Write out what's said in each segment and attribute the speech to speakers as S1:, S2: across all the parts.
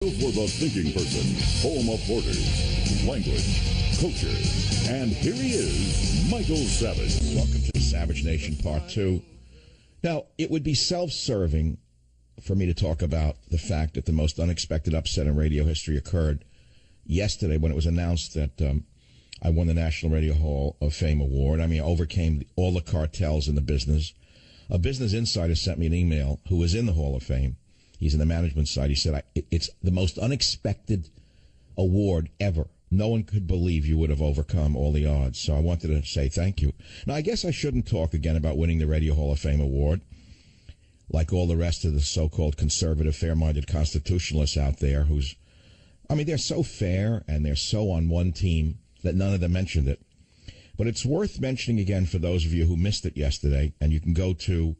S1: For the thinking person, home of borders, language, culture. And here he is, Michael Savage.
S2: Welcome to the Savage Nation Part 2. Now, it would be self-serving for me to talk about the fact that the most unexpected upset in radio history occurred yesterday when it was announced that I won the National Radio Hall of Fame award. I mean, I overcame all the cartels in the business. A business insider sent me an email who was in the Hall of Fame. He's in the management side. He said, it's the most unexpected award ever. No one could believe you would have overcome all the odds. So I wanted to say thank you. Now, I guess I shouldn't talk again about winning the Radio Hall of Fame award, like all the rest of the so-called conservative, fair-minded constitutionalists out there they're so fair and they're so on one team that none of them mentioned it. But it's worth mentioning again for those of you who missed it yesterday, and you can go to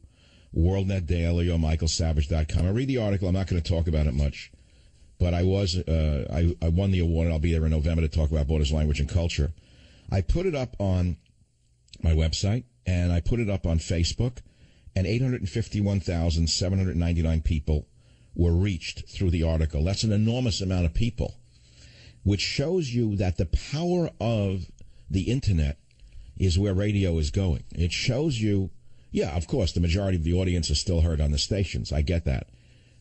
S2: WorldNet Daily or michaelsavage.com. I read the article. I'm not going to talk about it much, but I won the award, and I'll be there in November to talk about borders, language, and culture. I put it up on my website, and I put it up on Facebook, and 851,799 people were reached through the article. That's an enormous amount of people, which shows you that the power of the Internet is where radio is going. It shows you, yeah, of course, the majority of the audience is still heard on the stations. I get that.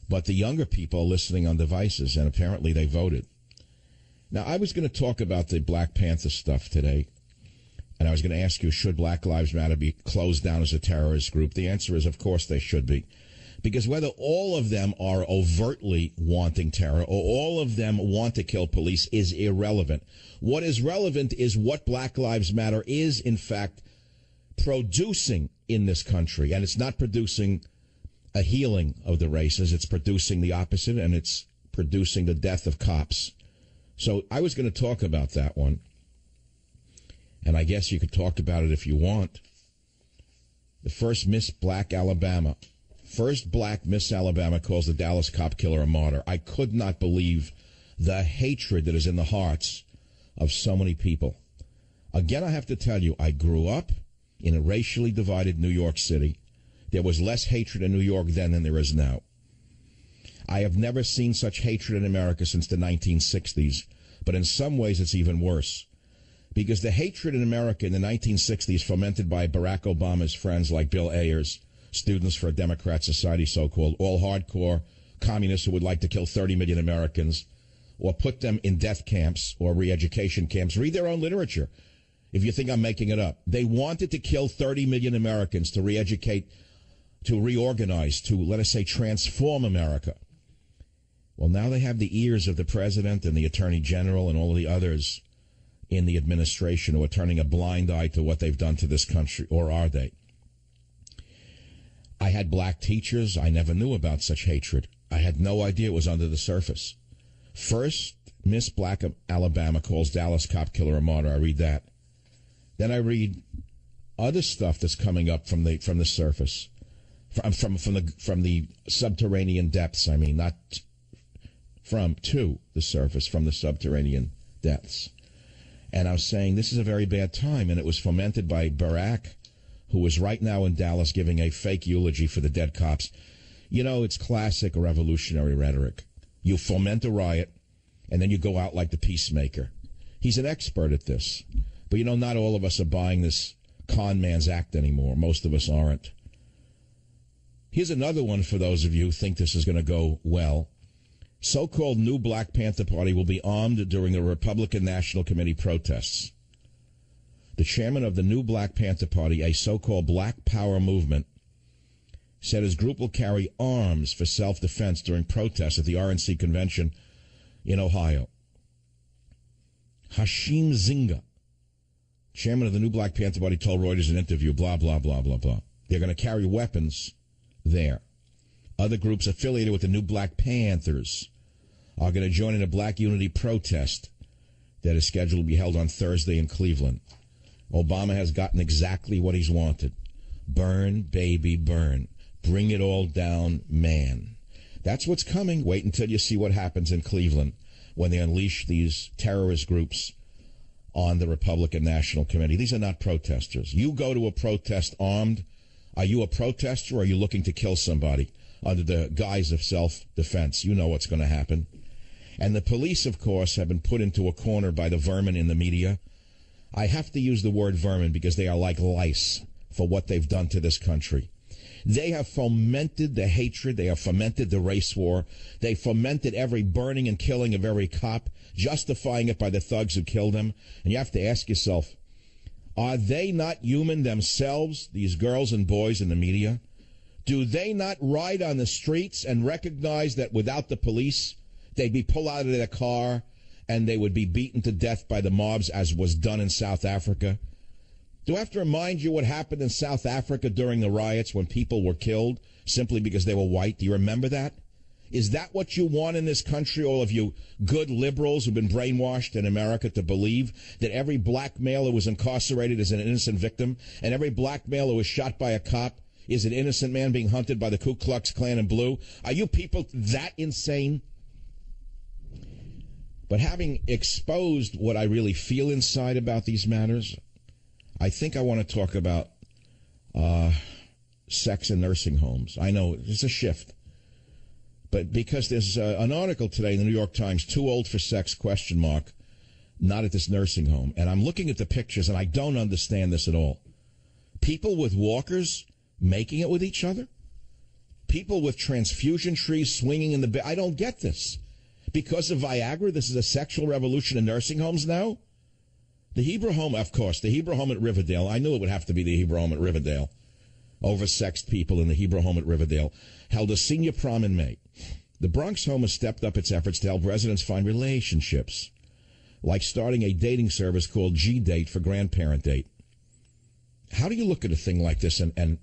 S2: But the younger people are listening on devices, and apparently they voted. Now, I was going to talk about the Black Panther stuff today, and I was going to ask you, should Black Lives Matter be closed down as a terrorist group? The answer is, of course, they should be. Because whether all of them are overtly wanting terror or all of them want to kill police is irrelevant. What is relevant is what Black Lives Matter is, in fact, producing in this country. And it's not producing a healing of the races. It's producing the opposite, and it's producing the death of cops. So I was going to talk about that one. And I guess you could talk about it if you want. The first Miss Black Alabama. First black Miss Alabama calls the Dallas cop killer a martyr. I could not believe the hatred that is in the hearts of so many people. Again, I have to tell you, I grew up in a racially divided New York City. There was less hatred in New York then than there is now. I have never seen such hatred in America since the 1960s, but in some ways it's even worse. Because the hatred in America in the 1960s, fomented by Barack Obama's friends like Bill Ayers, Students for a Democrat Society, so-called, all hardcore communists who would like to kill 30 million Americans or put them in death camps or re-education camps. Read their own literature if you think I'm making it up. They wanted to kill 30 million Americans to re-educate, to reorganize, to, let us say, transform America. Well, now they have the ears of the president and the attorney general and all of the others in the administration who are turning a blind eye to what they've done to this country, or are they? I had black teachers. I never knew about such hatred. I had no idea it was under the surface. First, Miss Black Alabama calls Dallas cop killer a martyr. I read that. Then I read other stuff that's coming up from the surface, from the subterranean depths. I mean, not to the surface, from the subterranean depths. And I was saying this is a very bad time, and it was fomented by Barack, who is right now in Dallas giving a fake eulogy for the dead cops. You know, it's classic revolutionary rhetoric. You foment a riot, and then you go out like the peacemaker. He's an expert at this. But, you know, not all of us are buying this con man's act anymore. Most of us aren't. Here's another one for those of you who think this is going to go well. So-called new Black Panther Party will be armed during the Republican National Committee protests. The chairman of the new Black Panther Party, a so-called Black Power movement, said his group will carry arms for self-defense during protests at the RNC convention in Ohio. Hashim Zinga, chairman of the new Black Panther Party, told Reuters in an interview, blah, blah, blah, blah, blah. They're going to carry weapons there. Other groups affiliated with the new Black Panthers are going to join in a Black Unity protest that is scheduled to be held on Thursday in Cleveland. Obama has gotten exactly what he's wanted. Burn, baby, burn. Bring it all down, man. That's what's coming. Wait until you see what happens in Cleveland when they unleash these terrorist groups on the Republican National Committee. These are not protesters. You go to a protest armed. Are you a protester, or are you looking to kill somebody under the guise of self-defense? You know what's going to happen. And the police, of course, have been put into a corner by the vermin in the media. I have to use the word vermin because they are like lice for what they've done to this country. They have fomented the hatred. They have fomented the race war. They fomented every burning and killing of every cop, justifying it by the thugs who killed them. And you have to ask yourself, are they not human themselves, these girls and boys in the media? Do they not ride on the streets and recognize that without the police, they'd be pulled out of their car and they would be beaten to death by the mobs, as was done in South Africa? Do I have to remind you what happened in South Africa during the riots when people were killed simply because they were white? Do you remember that? Is that what you want in this country, all of you good liberals who've been brainwashed in America to believe that every black male who was incarcerated is an innocent victim, and every black male who was shot by a cop is an innocent man being hunted by the Ku Klux Klan in blue? Are you people that insane? But having exposed what I really feel inside about these matters, I think I want to talk about sex in nursing homes. I know it's a shift, but because there's an article today in the New York Times, "Too old for sex?" ? Not at this nursing home. And I'm looking at the pictures, and I don't understand this at all. People with walkers making it with each other? People with transfusion trees swinging in the bed? I don't get this. Because of Viagra, this is a sexual revolution in nursing homes now? The Hebrew Home, of course, the Hebrew Home at Riverdale. I knew it would have to be the Hebrew Home at Riverdale. Oversexed people in the Hebrew Home at Riverdale held a senior prom in May. The Bronx Home has stepped up its efforts to help residents find relationships, like starting a dating service called G-Date for Grandparent Date. How do you look at a thing like this? And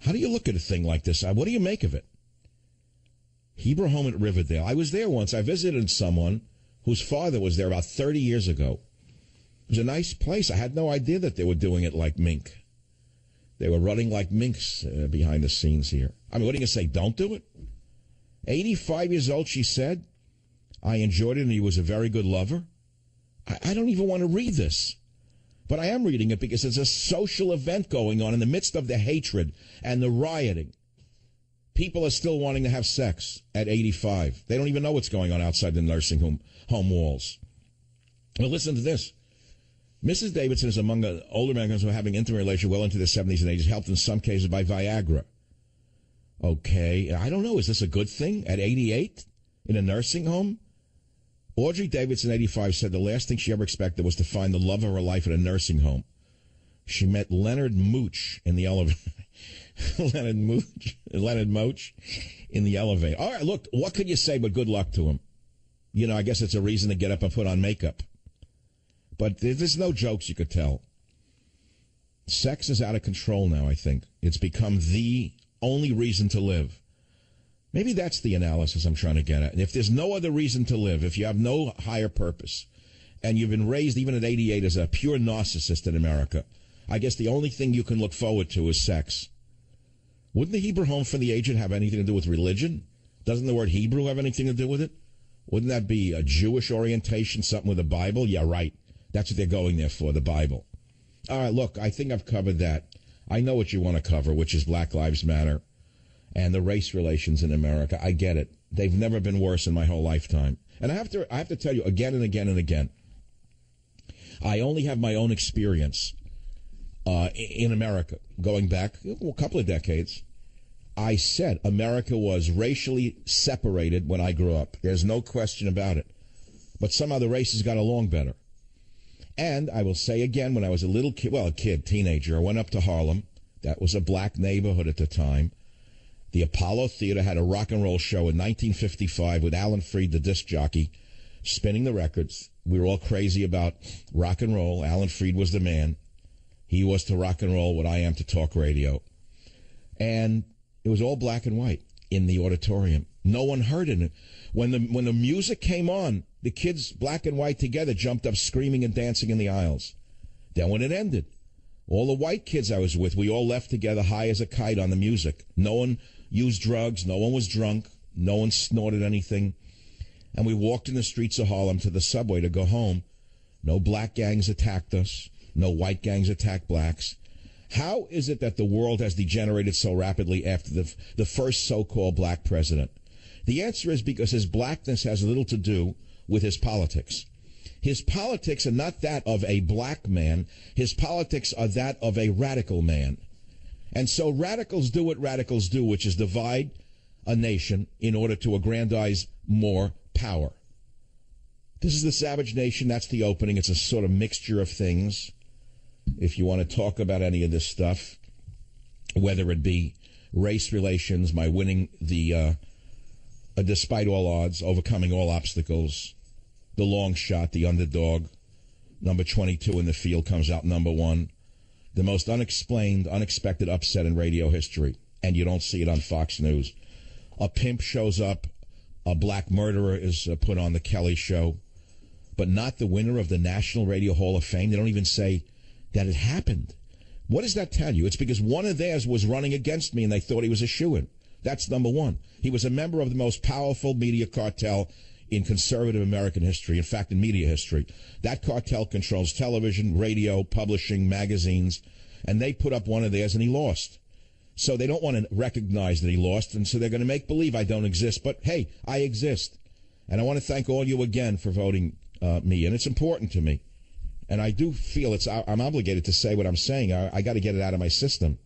S2: how do you look at a thing like this? What do you make of it? Hebrew Home at Riverdale. I was there once. I visited someone whose father was there about 30 years ago. It was a nice place. I had no idea that they were doing it like mink. They were running like minks behind the scenes here. I mean, what are you going to say? Don't do it? 85 years old, she said. I enjoyed it and he was a very good lover. I don't even want to read this. But I am reading it because it's a social event going on in the midst of the hatred and the rioting. People are still wanting to have sex at 85. They don't even know what's going on outside the nursing home walls. Well, listen to this. Mrs. Davidson is among older Americans who are having intimate relations well into their 70s and 80s, helped in some cases by Viagra. Okay, I don't know. Is this a good thing at 88 in a nursing home? Audrey Davidson, 85, said the last thing she ever expected was to find the love of her life at a nursing home. She met Leonard Mooch in the elevator. Leonard Mooch in the elevator. All right, look, what could you say but good luck to him? You know, I guess it's a reason to get up and put on makeup. But there's no jokes you could tell. Sex is out of control now, I think. It's become the only reason to live. Maybe that's the analysis I'm trying to get at. If there's no other reason to live, if you have no higher purpose, and you've been raised even at 88 as a pure narcissist in America, I guess the only thing you can look forward to is sex. Wouldn't the Hebrew Home for the Aged have anything to do with religion? Doesn't the word Hebrew have anything to do with it? Wouldn't that be a Jewish orientation, something with the Bible? Yeah, right. That's what they're going there for, the Bible. All right, look, I think I've covered that. I know what you want to cover, which is Black Lives Matter and the race relations in America. I get it. They've never been worse in my whole lifetime. And I have to tell you again and again and again, I only have my own experience in America, going back a couple of decades. I said America was racially separated when I grew up. There's no question about it. But somehow the races got along better. And I will say again, when I was a little kid, teenager, I went up to Harlem. That was a black neighborhood at the time. The Apollo Theater had a rock and roll show in 1955 with Alan Freed, the disc jockey, spinning the records. We were all crazy about rock and roll. Alan Freed was the man. He was to rock and roll what I am to talk radio. And it was all black and white in the auditorium. No one heard it. When the music came on, the kids, black and white together, jumped up screaming and dancing in the aisles. Then when it ended, all the white kids I was with, we all left together high as a kite on the music. No one used drugs. No one was drunk. No one snorted anything. And we walked in the streets of Harlem to the subway to go home. No black gangs attacked us. No white gangs attacked blacks. How is it that the world has degenerated so rapidly after the first so-called black president? The answer is because his blackness has little to do with his politics. His politics are not that of a black man. His politics are that of a radical man. And so radicals do what radicals do, which is divide a nation in order to aggrandize more power. This is the Savage Nation. That's the opening. It's a sort of mixture of things. If you want to talk about any of this stuff, whether it be race relations, my winning the, despite all odds, overcoming all obstacles, the long shot, the underdog, number 22 in the field comes out number 1, the most unexplained, unexpected upset in radio history, and you don't see it on Fox News. A pimp shows up, a black murderer is put on the Kelly Show, but not the winner of the National Radio Hall of Fame. They don't even say that it happened. What does that tell you? It's because one of theirs was running against me and they thought he was a shoo-in. That's number one. He was a member of the most powerful media cartel in conservative American history, in fact, in media history. That cartel controls television, radio, publishing, magazines, and they put up one of theirs and he lost. So they don't want to recognize that he lost, and so they're going to make believe I don't exist. But, hey, I exist. And I want to thank all you again for voting me, and it's important to me. And I do feel I'm obligated to say what I'm saying. I got to get it out of my system.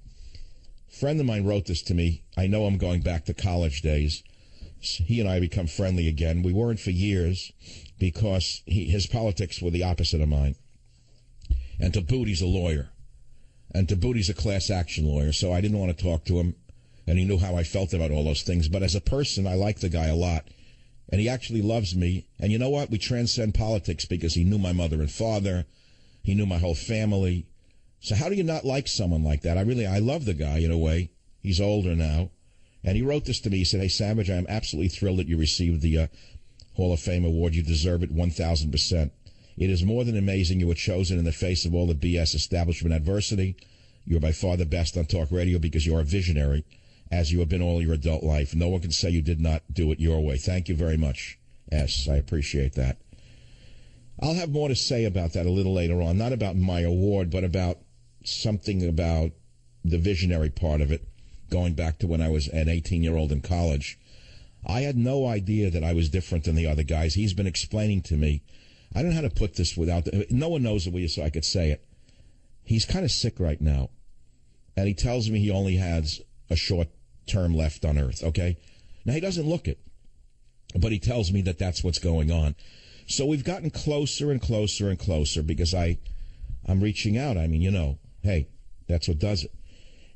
S2: A friend of mine wrote this to me. I know I'm going back to college days. He and I become friendly again. We weren't for years because his politics were the opposite of mine. And to boot, he's a lawyer. And to boot, he's a class action lawyer. So I didn't want to talk to him. And he knew how I felt about all those things. But as a person, I like the guy a lot. And he actually loves me. And you know what? We transcend politics because he knew my mother and father. He knew my whole family. So how do you not like someone like that? I love the guy in a way. He's older now. And he wrote this to me. He said, "Hey, Savage, I am absolutely thrilled that you received the Hall of Fame award. You deserve it 1,000%. It is more than amazing you were chosen in the face of all the BS establishment adversity. You are by far the best on talk radio because you are a visionary, as you have been all your adult life. No one can say you did not do it your way. Thank you very much, S. I appreciate that." I'll have more to say about that a little later on, not about my award, but about something about the visionary part of it, going back to when I was an 18-year-old in college. I had no idea that I was different than the other guys. He's been explaining to me. I don't know how to put this without... No one knows it, so I could say it. He's kind of sick right now, and he tells me he only has a short term left on Earth, okay? Now, he doesn't look it, but he tells me that that's what's going on. So we've gotten closer and closer and closer because I'm reaching out. I mean, hey, that's what does it.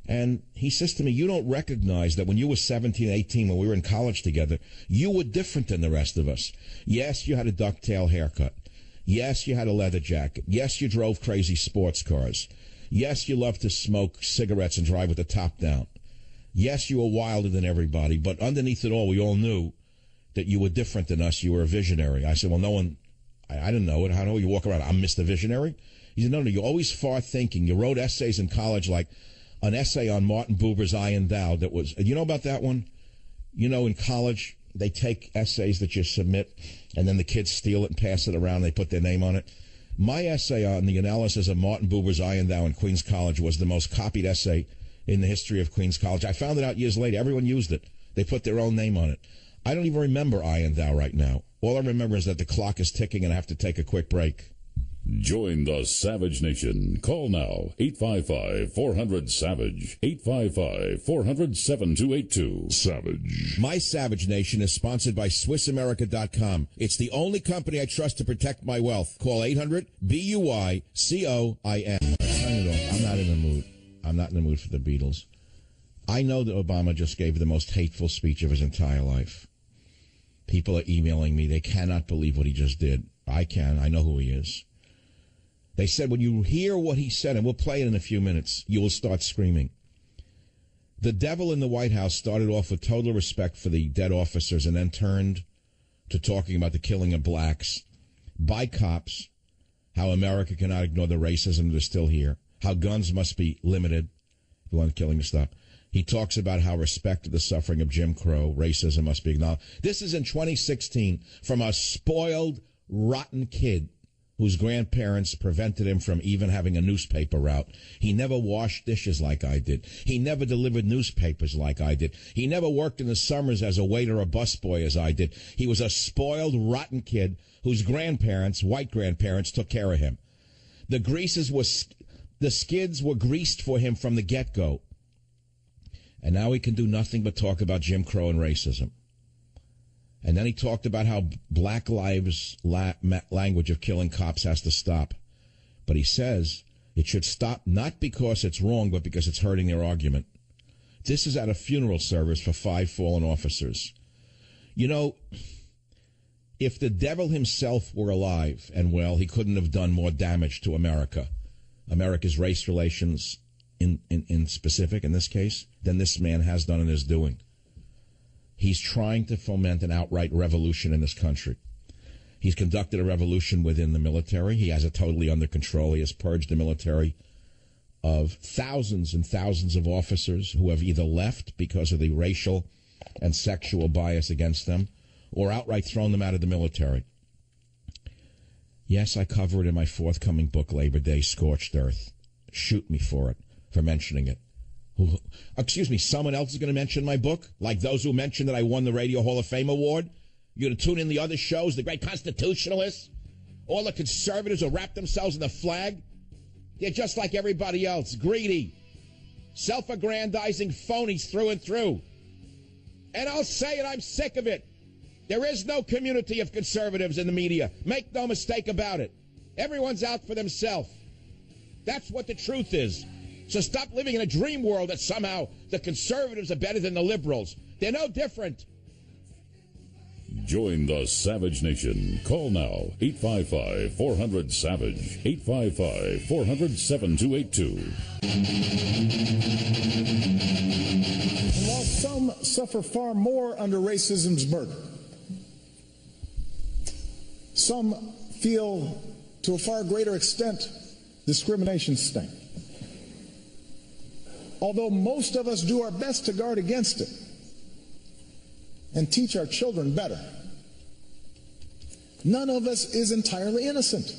S2: And he says to me, you don't recognize that when you were 17, 18, when we were in college together, you were different than the rest of us. Yes, you had a ducktail haircut. Yes, you had a leather jacket. Yes, you drove crazy sports cars. Yes, you loved to smoke cigarettes and drive with the top down. Yes, you were wilder than everybody. But underneath it all, we all knew that you were different than us. You were a visionary. I said, well, no one, I didn't know it. How do you walk around? I'm Mr. Visionary? He said, no, you're always far thinking. You wrote essays in college like an essay on Martin Buber's I and Thou that was, you know about that one? In college, they take essays that you submit, and then the kids steal it and pass it around, and they put their name on it. My essay on the analysis of Martin Buber's I and Thou in Queens College was the most copied essay in the history of Queens College. I found it out years later. Everyone used it. They put their own name on it. I don't even remember I and Thou right now. All I remember is that the clock is ticking and I have to take a quick break.
S1: Join the Savage Nation. Call now, 855-400-SAVAGE, 855-400-7282. Savage.
S2: My Savage Nation is sponsored by SwissAmerica.com. It's the only company I trust to protect my wealth. Call 800-BUY-COIN. I'm not in the mood. I'm not in the mood for the Beatles. I know that Obama just gave the most hateful speech of his entire life. People are emailing me. They cannot believe what he just did. I can. I know who he is. They said when you hear what he said, and we'll play it in a few minutes, you will start screaming. The devil in the White House started off with total respect for the dead officers and then turned to talking about the killing of blacks by cops, how America cannot ignore the racism that is still here, how guns must be limited if you want killing to stop. He talks about how respect to the suffering of Jim Crow, racism must be acknowledged. This is in 2016 from a spoiled, rotten kid whose grandparents prevented him from even having a newspaper route. He never washed dishes like I did. He never delivered newspapers like I did. He never worked in the summers as a waiter or busboy as I did. He was a spoiled, rotten kid whose grandparents, white grandparents, took care of him. The skids were greased for him from the get-go. And now he can do nothing but talk about Jim Crow and racism. And then he talked about how Black Lives' language of killing cops has to stop. But he says it should stop not because it's wrong, but because it's hurting their argument. This is at a funeral service for 5 fallen officers. You know, if the devil himself were alive and well, he couldn't have done more damage to America, America's race relations in specific in this case, than this man has done and is doing. He's trying to foment an outright revolution in this country. He's conducted a revolution within the military. He has it totally under control. He has purged the military of thousands and thousands of officers who have either left because of the racial and sexual bias against them or outright thrown them out of the military. Yes, I cover it in my forthcoming book, Labor Day, Scorched Earth. Shoot me for it, for mentioning it. Excuse me, someone else is going to mention my book? Like those who mentioned that I won the Radio Hall of Fame award? You're going to tune in the other shows, the great constitutionalists? All the conservatives who wrap themselves in the flag? They're just like everybody else, greedy, self-aggrandizing phonies through and through. And I'll say it, I'm sick of it. There is no community of conservatives in the media. Make no mistake about it. Everyone's out for themselves. That's what the truth is. So stop living in a dream world that somehow the conservatives are better than the liberals. They're no different.
S1: Join the Savage Nation. Call now, 855-400-SAVAGE, 855-400-7282.
S3: While some suffer far more under racism's burden, some feel to a far greater extent discrimination's sting. Although most of us do our best to guard against it and teach our children better, none of us is entirely innocent.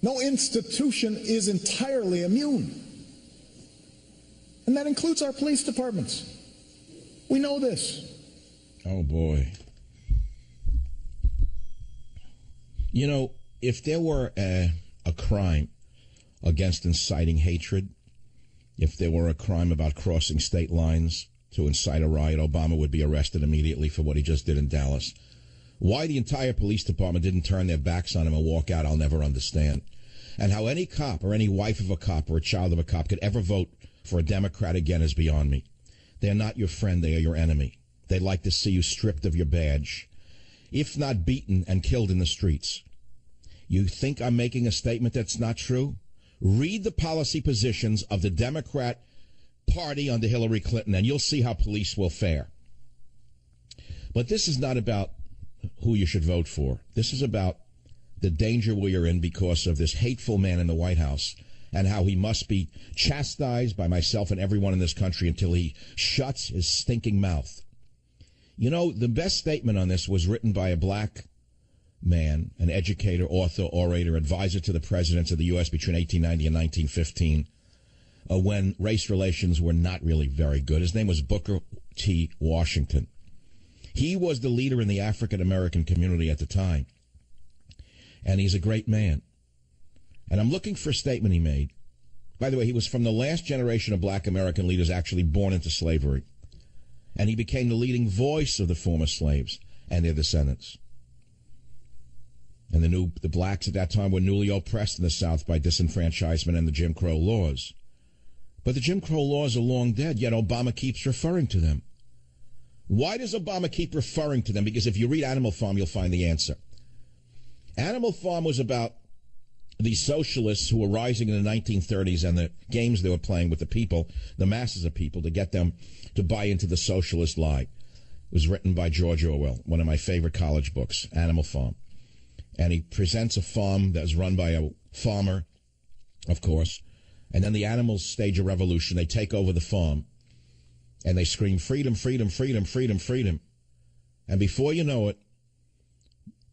S3: No institution is entirely immune. And that includes our police departments. We know this.
S2: Oh, boy. You know, if there were a crime against inciting hatred, if there were a crime about crossing state lines to incite a riot, Obama would be arrested immediately for what he just did in Dallas. Why the entire police department didn't turn their backs on him and walk out, I'll never understand. And how any cop or any wife of a cop or a child of a cop could ever vote for a Democrat again is beyond me. They're not your friend, they are your enemy. They'd like to see you stripped of your badge, if not beaten and killed in the streets. You think I'm making a statement that's not true? Read the policy positions of the Democrat Party under Hillary Clinton, and you'll see how police will fare. But this is not about who you should vote for. This is about the danger we are in because of this hateful man in the White House and how he must be chastised by myself and everyone in this country until he shuts his stinking mouth. You know, the best statement on this was written by a black man, an educator, author, orator, advisor to the presidents of the U.S. between 1890 and 1915, when race relations were not really very good. His name was Booker T. Washington. He was the leader in the African-American community at the time, and he's a great man. And I'm looking for a statement he made. By the way, he was from the last generation of black American leaders actually born into slavery, and he became the leading voice of the former slaves and their descendants. And the blacks at that time were newly oppressed in the South by disenfranchisement and the Jim Crow laws. But the Jim Crow laws are long dead, yet Obama keeps referring to them. Why does Obama keep referring to them? Because if you read Animal Farm, you'll find the answer. Animal Farm was about the socialists who were rising in the 1930s and the games they were playing with the people, the masses of people, to get them to buy into the socialist lie. It was written by George Orwell, one of my favorite college books, Animal Farm. And he presents a farm that's run by a farmer, of course, and then the animals stage a revolution. They take over the farm, and they scream, freedom, freedom, freedom, freedom, freedom. And before you know it,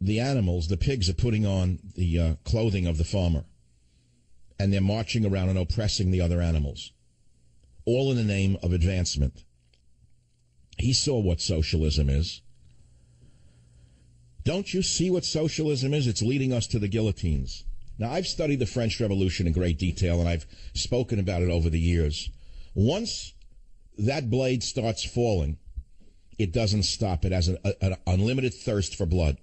S2: the animals, the pigs, are putting on the clothing of the farmer, and they're marching around and oppressing the other animals, all in the name of advancement. He saw what socialism is. Don't you see what socialism is? It's leading us to the guillotines. Now, I've studied the French Revolution in great detail, and I've spoken about it over the years. Once that blade starts falling, it doesn't stop. It has an unlimited thirst for blood.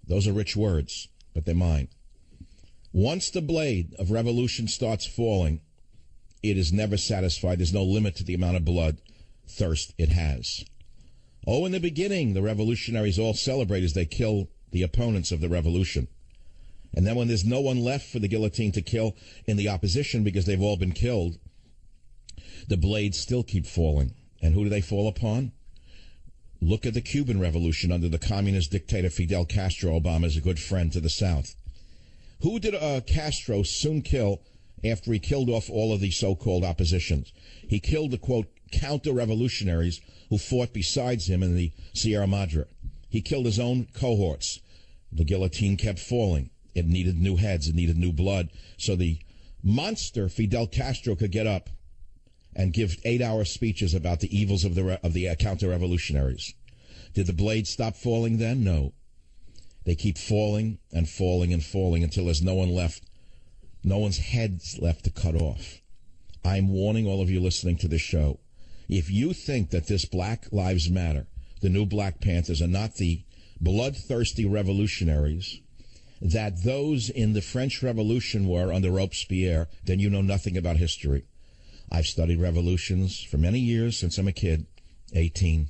S2: Those are rich words, but they're mine. Once the blade of revolution starts falling, it is never satisfied. There's no limit to the amount of blood thirst it has. Oh, in the beginning, the revolutionaries all celebrate as they kill the opponents of the revolution. And then when there's no one left for the guillotine to kill in the opposition because they've all been killed, the blades still keep falling. And who do they fall upon? Look at the Cuban Revolution under the communist dictator Fidel Castro. Obama is a good friend to the South. Who did Castro soon kill after he killed off all of the so-called oppositions? He killed the, quote, counter-revolutionaries who fought besides him in the Sierra Madre. He killed his own cohorts. The guillotine kept falling. It needed new heads. It needed new blood. So the monster Fidel Castro could get up and give 8-hour speeches about the evils of the counter-revolutionaries. Did the blades stop falling then? No. They keep falling and falling and falling until there's no one left, no one's heads left to cut off. I'm warning all of you listening to this show. If you think that this Black Lives Matter, the new Black Panthers, are not the bloodthirsty revolutionaries that those in the French Revolution were under Robespierre, then you know nothing about history. I've studied revolutions for many years since I'm a kid, 18.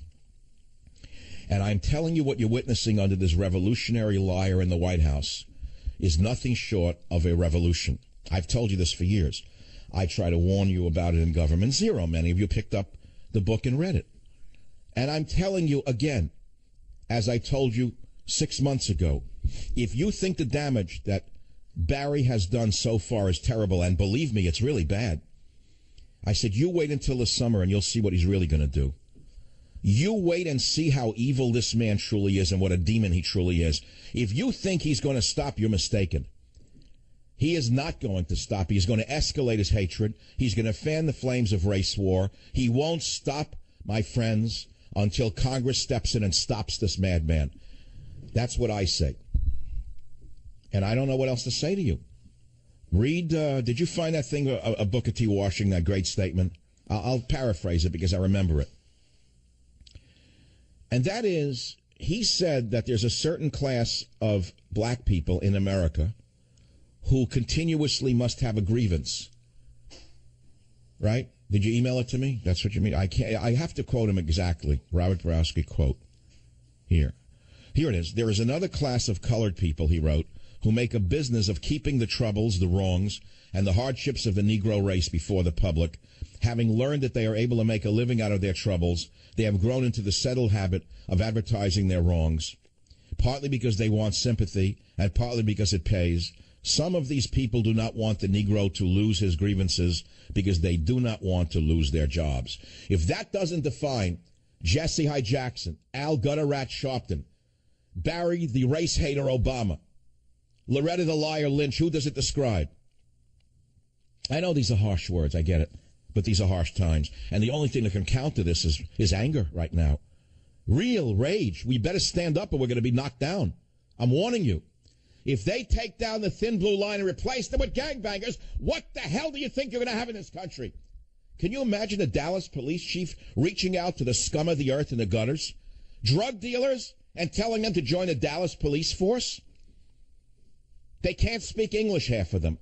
S2: And I'm telling you what you're witnessing under this revolutionary liar in the White House is nothing short of a revolution. I've told you this for years. I try to warn you about it in Government Zero. Many of you picked up the book and read it. And I'm telling you again, as I told you 6 months ago, if you think the damage that Barry has done so far is terrible, and believe me, it's really bad, I said, you wait until the summer and you'll see what he's really going to do. You wait and see how evil this man truly is and what a demon he truly is. If you think he's going to stop, you're mistaken. He is not going to stop. He's going to escalate his hatred. He's going to fan the flames of race war. He won't stop, my friends, until Congress steps in and stops this madman. That's what I say. And I don't know what else to say to you. Read, did you find that thing, a Booker T. Washington, that great statement? I'll paraphrase it because I remember it. And that is, he said that there's a certain class of black people in America who continuously must have a grievance. Right? Did you email it to me? That's what you mean? I have to quote him exactly. Robert Borowski quote. Here. Here it is. There is another class of colored people, he wrote, who make a business of keeping the troubles, the wrongs, and the hardships of the Negro race before the public. Having learned that they are able to make a living out of their troubles, they have grown into the settled habit of advertising their wrongs, partly because they want sympathy and partly because it pays. Some of these people do not want the Negro to lose his grievances because they do not want to lose their jobs. If that doesn't define Jesse Hyde Jackson, Al Gutter Rat Sharpton, Barry the race hater Obama, Loretta the liar Lynch, who does it describe? I know these are harsh words, I get it, but these are harsh times. And the only thing that can counter this is anger right now. Real rage. We better stand up or we're going to be knocked down. I'm warning you. If they take down the thin blue line and replace them with gangbangers, what the hell do you think you're going to have in this country? Can you imagine the Dallas police chief reaching out to the scum of the earth in the gutters, drug dealers, and telling them to join the Dallas police force? They can't speak English, half of them.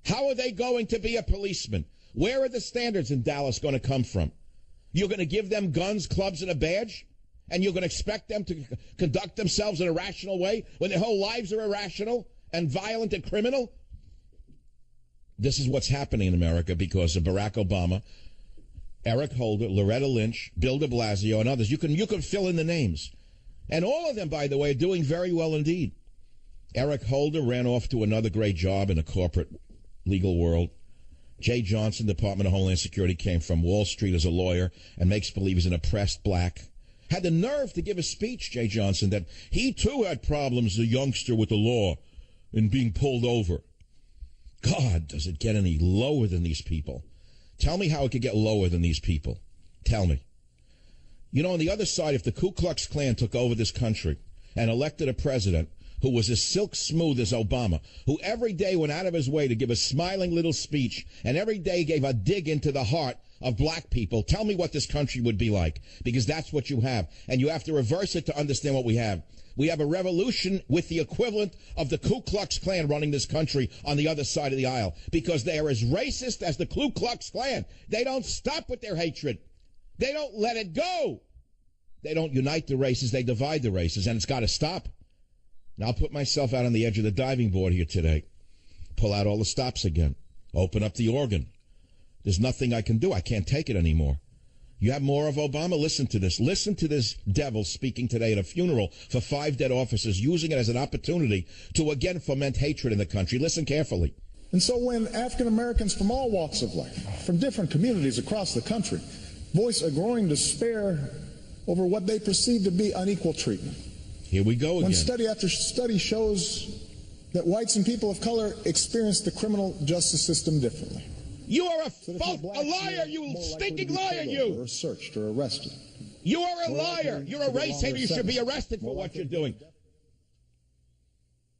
S2: How are they going to be a policeman? Where are the standards in Dallas going to come from? You're going to give them guns, clubs, and a badge? And you're going to expect them to conduct themselves in a rational way when their whole lives are irrational and violent and criminal? This is what's happening in America because of Barack Obama, Eric Holder, Loretta Lynch, Bill de Blasio, and others. You can fill in the names. And all of them, by the way, are doing very well indeed. Eric Holder ran off to another great job in the corporate legal world. Jay Johnson, Department of Homeland Security, came from Wall Street as a lawyer and makes believe he's an oppressed black. had the nerve to give a speech, Jay Johnson, that he too had problems, a youngster with the law, and being pulled over. God, does it get any lower than these people? Tell me how it could get lower than these people. Tell me. You know, on the other side, if the Ku Klux Klan took over this country and elected a president who was as silk smooth as Obama, who every day went out of his way to give a smiling little speech and every day gave a dig into the heart of black people, tell me what this country would be like, because that's what you have. And you have to reverse it to understand what we have. We have a revolution with the equivalent of the Ku Klux Klan running this country on the other side of the aisle, because they are as racist as the Ku Klux Klan. They don't stop with their hatred. They don't let it go. They don't unite the races. They divide the races, and it's got to stop. Now, I'll put myself out on the edge of the diving board here today. Pull out all the stops again. Open up the organ. There's nothing I can do. I can't take it anymore. You have more of Obama? Listen to this. Listen to this devil speaking today at a funeral for 5 dead officers, using it as an opportunity to again foment hatred in the country. Listen carefully.
S3: And so when African Americans from all walks of life, from different communities across the country, voice a growing despair over what they perceive to be unequal treatment.
S2: Here we go again.
S3: When study after study shows that whites and people of color experience the criminal justice system differently.
S2: You are a liar, you stinking liar, you!
S3: Or searched or arrested.
S2: You are a liar. You're a race hater. You should be arrested for what you're doing.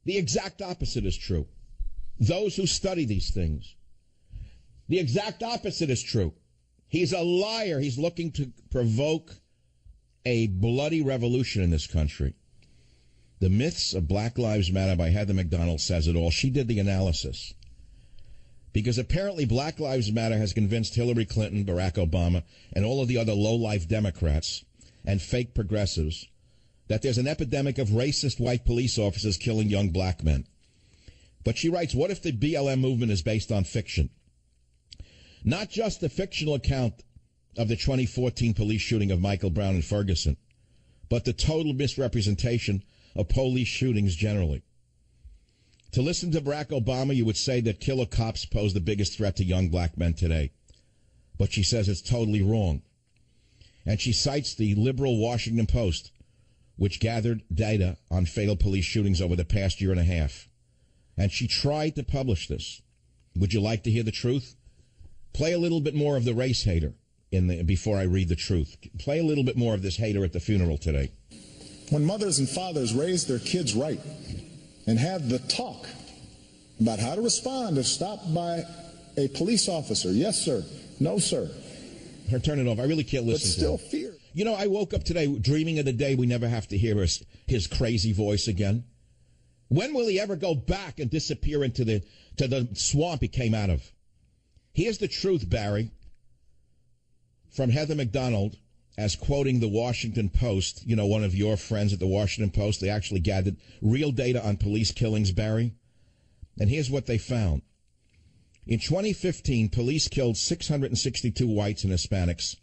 S2: The exact opposite is true. Those who study these things, the exact opposite is true. He's a liar. He's looking to provoke a bloody revolution in this country. The Myths of Black Lives Matter by Heather McDonald says it all. She did the analysis. Because apparently Black Lives Matter has convinced Hillary Clinton, Barack Obama, and all of the other low-life Democrats and fake progressives that there's an epidemic of racist white police officers killing young black men. But she writes, what if the BLM movement is based on fiction? Not just the fictional account of the 2014 police shooting of Michael Brown in Ferguson, but the total misrepresentation of police shootings generally. To listen to Barack Obama, you would say that killer cops pose the biggest threat to young black men today. But she says it's totally wrong. And she cites the liberal Washington Post, which gathered data on fatal police shootings over the past year and a half. And she tried to publish this. Would you like to hear the truth? Play a little bit more of the race hater before I read the truth. Play a little bit more of this hater at the funeral today.
S3: When mothers and fathers raise their kids right and have the talk about how to respond if stopped by a police officer, yes, sir, no, sir.
S2: Turn it off. I really can't listen
S3: but still
S2: to him.
S3: Fear.
S2: You know, I woke up today dreaming of the day we never have to hear his crazy voice again. When will he ever go back and disappear into the swamp he came out of? Here's the truth, Barry, from Heather McDonald, as quoting the Washington Post, you know, one of your friends at the Washington Post. They actually gathered real data on police killings, Barry. And here's what they found. In 2015, police killed 662 whites and Hispanics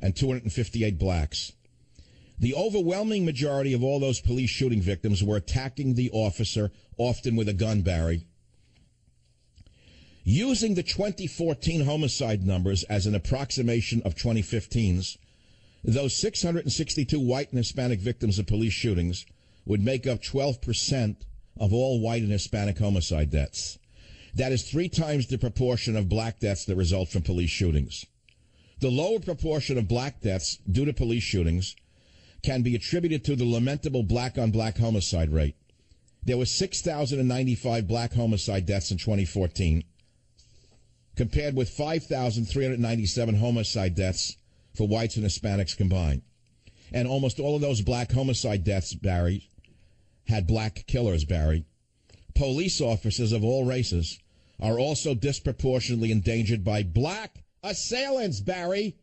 S2: and 258 blacks. The overwhelming majority of all those police shooting victims were attacking the officer, often with a gun, Barry. Using the 2014 homicide numbers as an approximation of 2015's, those 662 white and Hispanic victims of police shootings would make up 12% of all white and Hispanic homicide deaths. That is 3 times the proportion of black deaths that result from police shootings. The lower proportion of black deaths due to police shootings can be attributed to the lamentable black-on-black homicide rate. There were 6,095 black homicide deaths in 2014, compared with 5,397 homicide deaths for whites and Hispanics combined. And almost all of those black homicide deaths, Barry, had black killers, Barry. Police officers of all races are also disproportionately endangered by black assailants, Barry.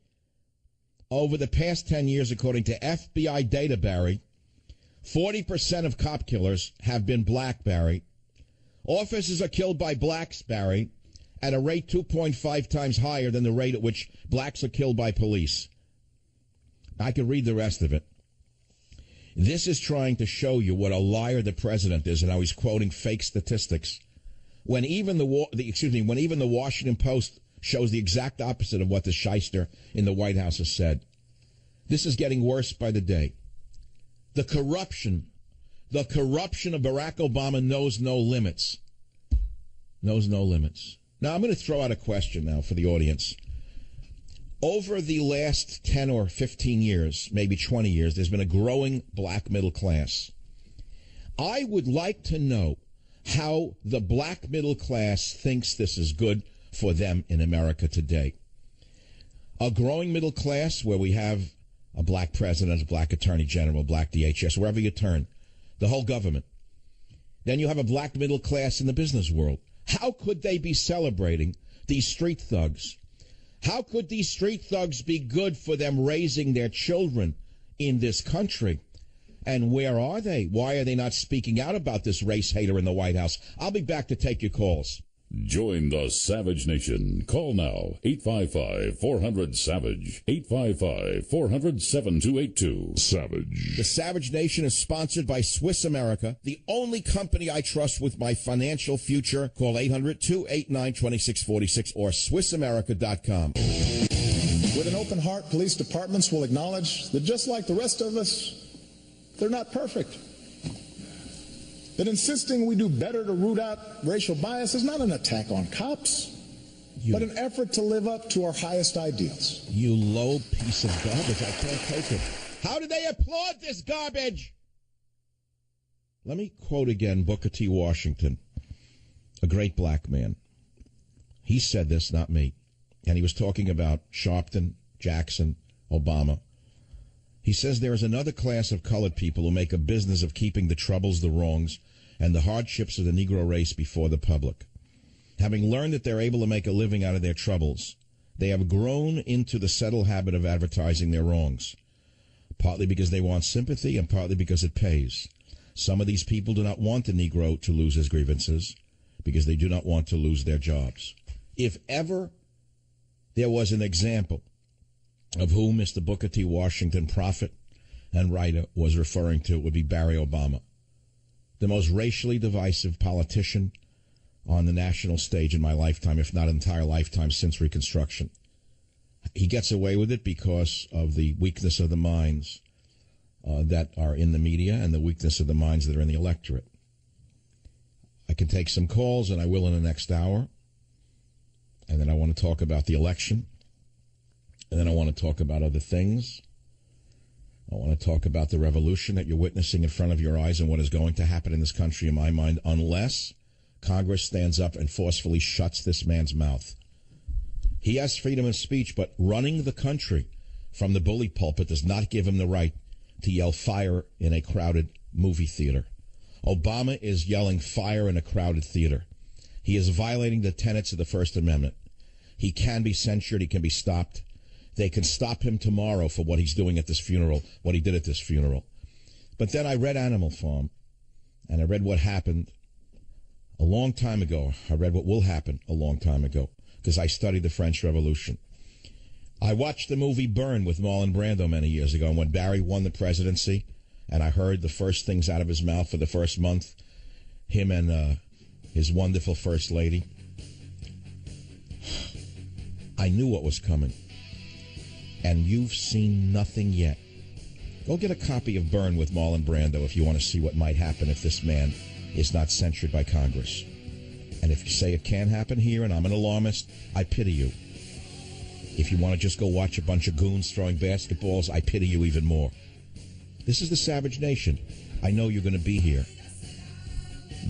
S2: Over the past 10 years, according to FBI data, Barry, 40% of cop killers have been black, Barry. Officers are killed by blacks, Barry, at a rate 2.5 times higher than the rate at which blacks are killed by police. I could read the rest of it. This is trying to show you what a liar the president is, and how he's quoting fake statistics. When even the Washington Post shows the exact opposite of what the shyster in the White House has said. This is getting worse by the day. The corruption of Barack Obama knows no limits. Knows no limits. Now, I'm going to throw out a question now for the audience. Over the last 10 or 15 years, maybe 20 years, there's been a growing black middle class. I would like to know how the black middle class thinks this is good for them in America today. A growing middle class where we have a black president, a black attorney general, black DHS, wherever you turn, the whole government. Then you have a black middle class in the business world. How could they be celebrating these street thugs? How could these street thugs be good for them raising their children in this country? And where are they? Why are they not speaking out about this race hater in the White House? I'll be back to take your calls.
S1: Join the Savage Nation. Call now, 855-400-SAVAGE, 855-400-7282. Savage.
S2: The Savage Nation is sponsored by Swiss America, the only company I trust with my financial future. Call 800-289-2646 or SwissAmerica.com.
S3: With an open heart, police departments will acknowledge that just like the rest of us, they're not perfect. That insisting we do better to root out racial bias is not an attack on cops, but an effort to live up to our highest ideals.
S2: You low piece of garbage. I can't take it. How do they applaud this garbage? Let me quote again Booker T. Washington, a great black man. He said this, not me. And he was talking about Sharpton, Jackson, Obama. He says there is another class of colored people who make a business of keeping the troubles, the wrongs, and the hardships of the Negro race before the public. Having learned that they're able to make a living out of their troubles, they have grown into the settled habit of advertising their wrongs, partly because they want sympathy and partly because it pays. Some of these people do not want the Negro to lose his grievances because they do not want to lose their jobs. If ever there was an example of whom Mr. Booker T. Washington, prophet and writer, was referring to, would be Barry Obama, the most racially divisive politician on the national stage in my lifetime, if not entire lifetime since Reconstruction. He gets away with it because of the weakness of the minds that are in the media and the weakness of the minds that are in the electorate. I can take some calls, and I will in the next hour. And then I want to talk about the election. And then I want to talk about other things. I want to talk about the revolution that you're witnessing in front of your eyes and what is going to happen in this country, in my mind, unless Congress stands up and forcefully shuts this man's mouth. He has freedom of speech, but running the country from the bully pulpit does not give him the right to yell fire in a crowded movie theater. Obama is yelling fire in a crowded theater. He is violating the tenets of the First Amendment. He can be censured. He can be stopped. They can stop him tomorrow for what he's doing at this funeral, what he did at this funeral. But then I read Animal Farm, and I read what happened a long time ago. I read what will happen a long time ago, because I studied the French Revolution. I watched the movie Burn with Marlon Brando many years ago, and when Barry won the presidency, and I heard the first things out of his mouth for the first month, him and his wonderful first lady, I knew what was coming. And you've seen nothing yet. Go get a copy of Burn with Marlon Brando if you want to see what might happen if this man is not censured by Congress. And if you say it can't happen here and I'm an alarmist, I pity you. If you want to just go watch a bunch of goons throwing basketballs, I pity you even more. This is the Savage Nation. I know you're going to be here.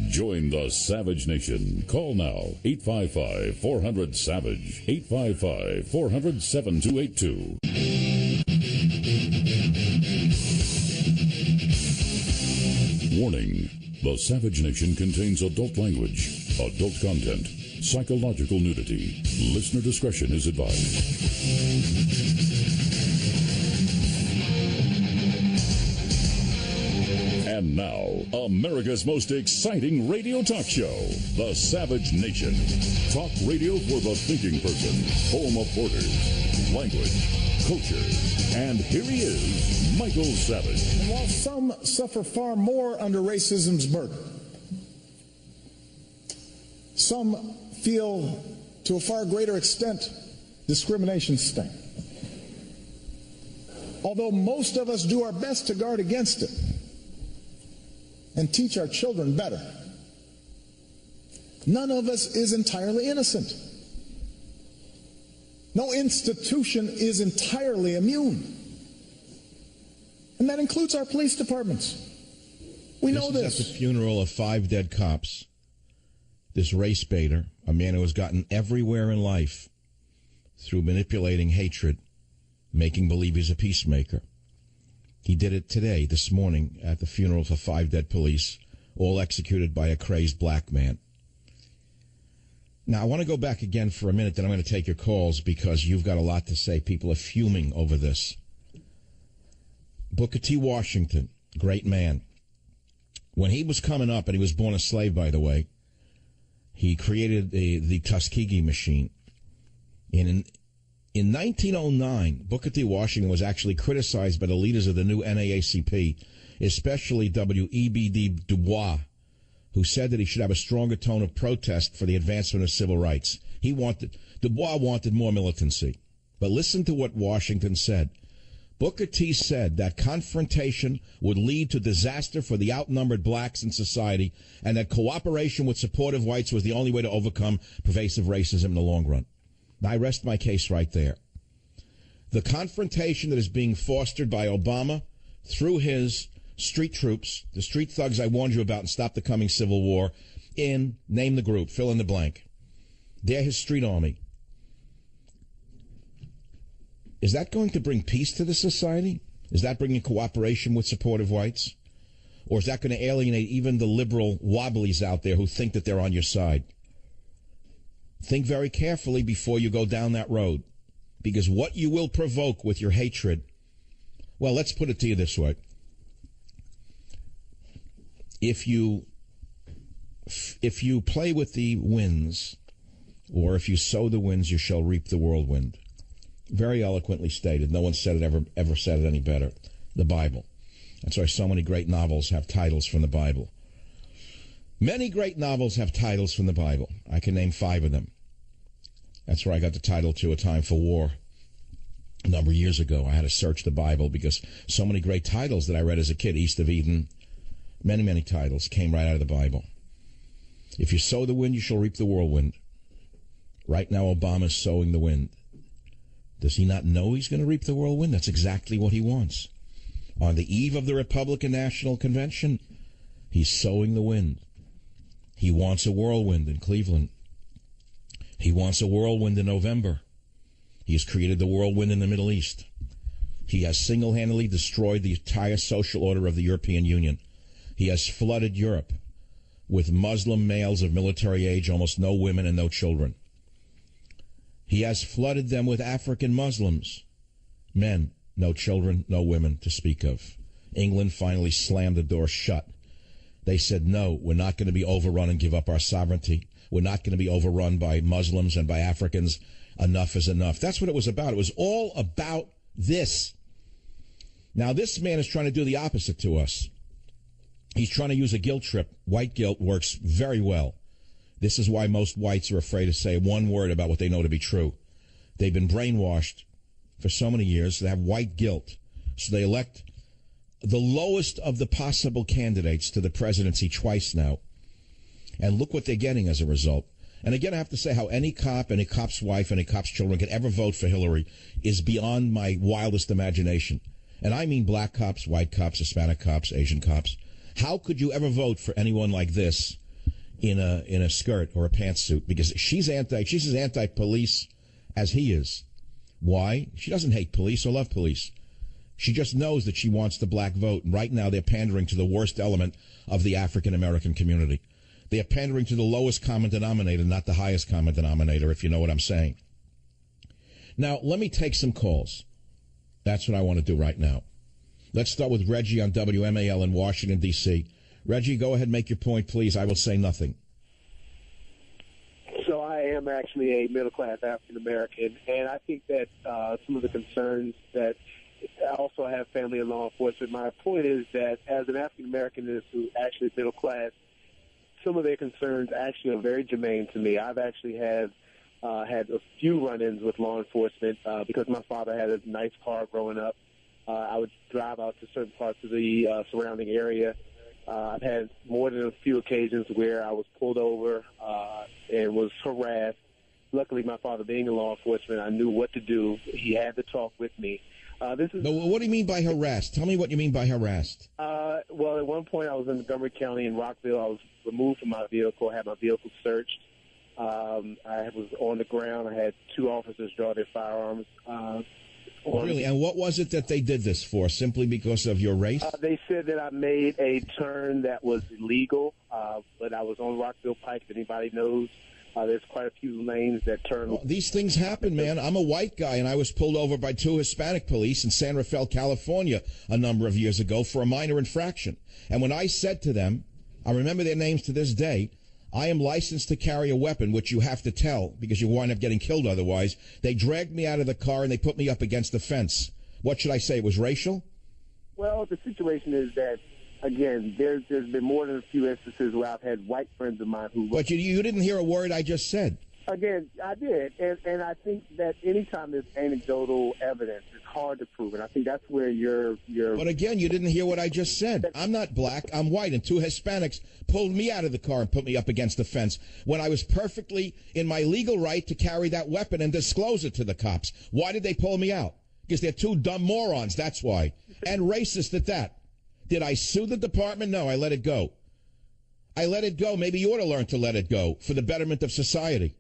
S1: Join the Savage Nation. Call now, 855-400-SAVAGE, 855-400-7282. Warning, the Savage Nation contains adult language, adult content, psychological nudity. Listener discretion is advised. And now, America's most exciting radio talk show, The Savage Nation. Talk radio for the thinking person, home of borders, language, culture. And here he is, Michael Savage.
S3: And while some suffer far more under racism's burden, some feel to a far greater extent discrimination's sting. although most of us do our best to guard against it and teach our children better, none of us is entirely innocent. No institution is entirely immune. And that includes our police departments. We know this.
S2: At the funeral of 5 dead cops, this race baiter, a man who has gotten everywhere in life through manipulating hatred, making believe he's a peacemaker. He did it today, this morning, at the funeral for 5 dead police, all executed by a crazed black man. Now, I want to go back again for a minute, then I'm going to take your calls because you've got a lot to say. People are fuming over this. Booker T. Washington, great man. When he was coming up, and he was born a slave, by the way, he created the Tuskegee machine. In 1909, Booker T. Washington was actually criticized by the leaders of the new NAACP, especially W.E.B.D. Du Bois, who said that he should have a stronger tone of protest for the advancement of civil rights. Du Bois wanted more militancy. But listen to what Washington said. Booker T said that confrontation would lead to disaster for the outnumbered blacks in society and that cooperation with supportive whites was the only way to overcome pervasive racism in the long run. Now, I rest my case right there. The confrontation that is being fostered by Obama through his street troops, the street thugs I warned you about and Stop the Coming Civil War, in, name the group, fill in the blank. They're his street army. Is that going to bring peace to the society? Is that bringing cooperation with supportive whites? Or is that going to alienate even the liberal wobblies out there who think that they're on your side? Think very carefully before you go down that road. Because what you will provoke with your hatred, well, let's put it to you this way. If you play with the winds, or if you sow the winds, you shall reap the whirlwind. Very eloquently stated. No one said it ever said it any better. The Bible. That's why so many great novels have titles from the Bible. Many great novels have titles from the Bible. I can name 5 of them. That's where I got the title to A Time for War. A number of years ago, I had to search the Bible because so many great titles that I read as a kid, East of Eden, many, many titles came right out of the Bible. If you sow the wind, you shall reap the whirlwind. Right now, Obama's sowing the wind. Does he not know he's going to reap the whirlwind? That's exactly what he wants. On the eve of the Republican National Convention, he's sowing the wind. He wants a whirlwind in Cleveland. He wants a whirlwind in November. He has created the whirlwind in the Middle East. He has single-handedly destroyed the entire social order of the European Union. He has flooded Europe with Muslim males of military age, almost no women and no children. He has flooded them with African Muslims, men, no children, no women to speak of. England finally slammed the door shut. They said, no, we're not going to be overrun and give up our sovereignty. We're not going to be overrun by Muslims and by Africans. Enough is enough. That's what it was about. It was all about this. Now, this man is trying to do the opposite to us. He's trying to use a guilt trip. White guilt works very well. This is why most whites are afraid to say one word about what they know to be true. They've been brainwashed for so many years. They have white guilt. So they elect the lowest of the possible candidates to the presidency twice now. And look what they're getting as a result. And again, I have to say how any cop, any cop's wife, any cop's children could ever vote for Hillary is beyond my wildest imagination. And I mean black cops, white cops, Hispanic cops, Asian cops. How could you ever vote for anyone like this in a skirt or a pantsuit? Because she's as anti-police as he is. Why? She doesn't hate police or love police. She just knows that she wants the black vote. And right now they're pandering to the worst element of the African-American community. They are pandering to the lowest common denominator, not the highest common denominator, if you know what I'm saying. Now, let me take some calls. That's what I want to do right now. Let's start with Reggie on WMAL in Washington, D.C. Reggie, go ahead and make your point, please. I will say nothing.
S4: So I am actually a middle-class African-American, and I think that some of the concerns that I also have family in law enforcement. My point is that as an African-American who's actually middle-class, some of their concerns actually are very germane to me. I've actually had a few run-ins with law enforcement because my father had a nice car growing up. I would drive out to certain parts of the surrounding area. I've had more than a few occasions where I was pulled over and was harassed. Luckily, my father being in law enforcement, I knew what to do. He had to talk with me.
S2: What do you mean by harassed? Tell me what you mean by harassed.
S4: Well, at one point I was in Montgomery County in Rockville. I was removed from my vehicle, had my vehicle searched. I was on the ground. I had 2 officers draw their firearms.
S2: Really? And what was it that they did this for? Simply because of your race?
S4: They said that I made a turn that was illegal, but I was on Rockville Pike. If anybody knows, there's quite a few lanes that turn.
S2: Well, these things happen, man. I'm a white guy, and I was pulled over by 2 Hispanic police in San Rafael, California, a number of years ago for a minor infraction. And when I said to them, I remember their names to this day, I am licensed to carry a weapon, which you have to tell because you wind up getting killed otherwise. They dragged me out of the car and they put me up against the fence. What should I say? It was racial?
S4: Well, the situation is that, again, there's been more than a few instances where I've had white friends of mine who...
S2: But you didn't hear a word I just said.
S4: Again, I did. And I think that anytime there's anecdotal evidence, it's hard to prove. And I think that's where you're...
S2: But again, you didn't hear what I just said. I'm not black. I'm white. And 2 Hispanics pulled me out of the car and put me up against the fence when I was perfectly in my legal right to carry that weapon and disclose it to the cops. Why did they pull me out? Because they're 2 dumb morons. That's why. And racist at that. Did I sue the department? No, I let it go. I let it go. Maybe you ought to learn to let it go for the betterment of society.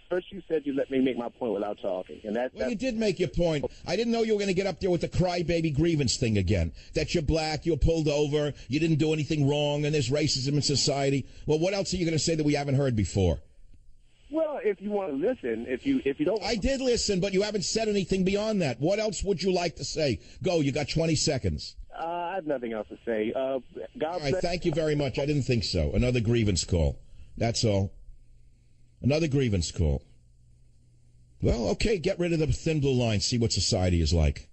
S4: First, you said you let me make my point without talking, and
S2: well, you did make your point. I didn't know you were going to get up there with the crybaby grievance thing again. That you're black, you're pulled over, you didn't do anything wrong, and there's racism in society. Well, what else are you going to say that we haven't heard before?
S4: Well, if you want to listen, if you don't,
S2: I did listen, but you haven't said anything beyond that. What else would you like to say? Go, you got 20 seconds.
S4: I have nothing else to say.
S2: All right, thank you very much. I didn't think so. Another grievance call. That's all. Another grievance call. Well, okay, get rid of the thin blue line, see what society is like.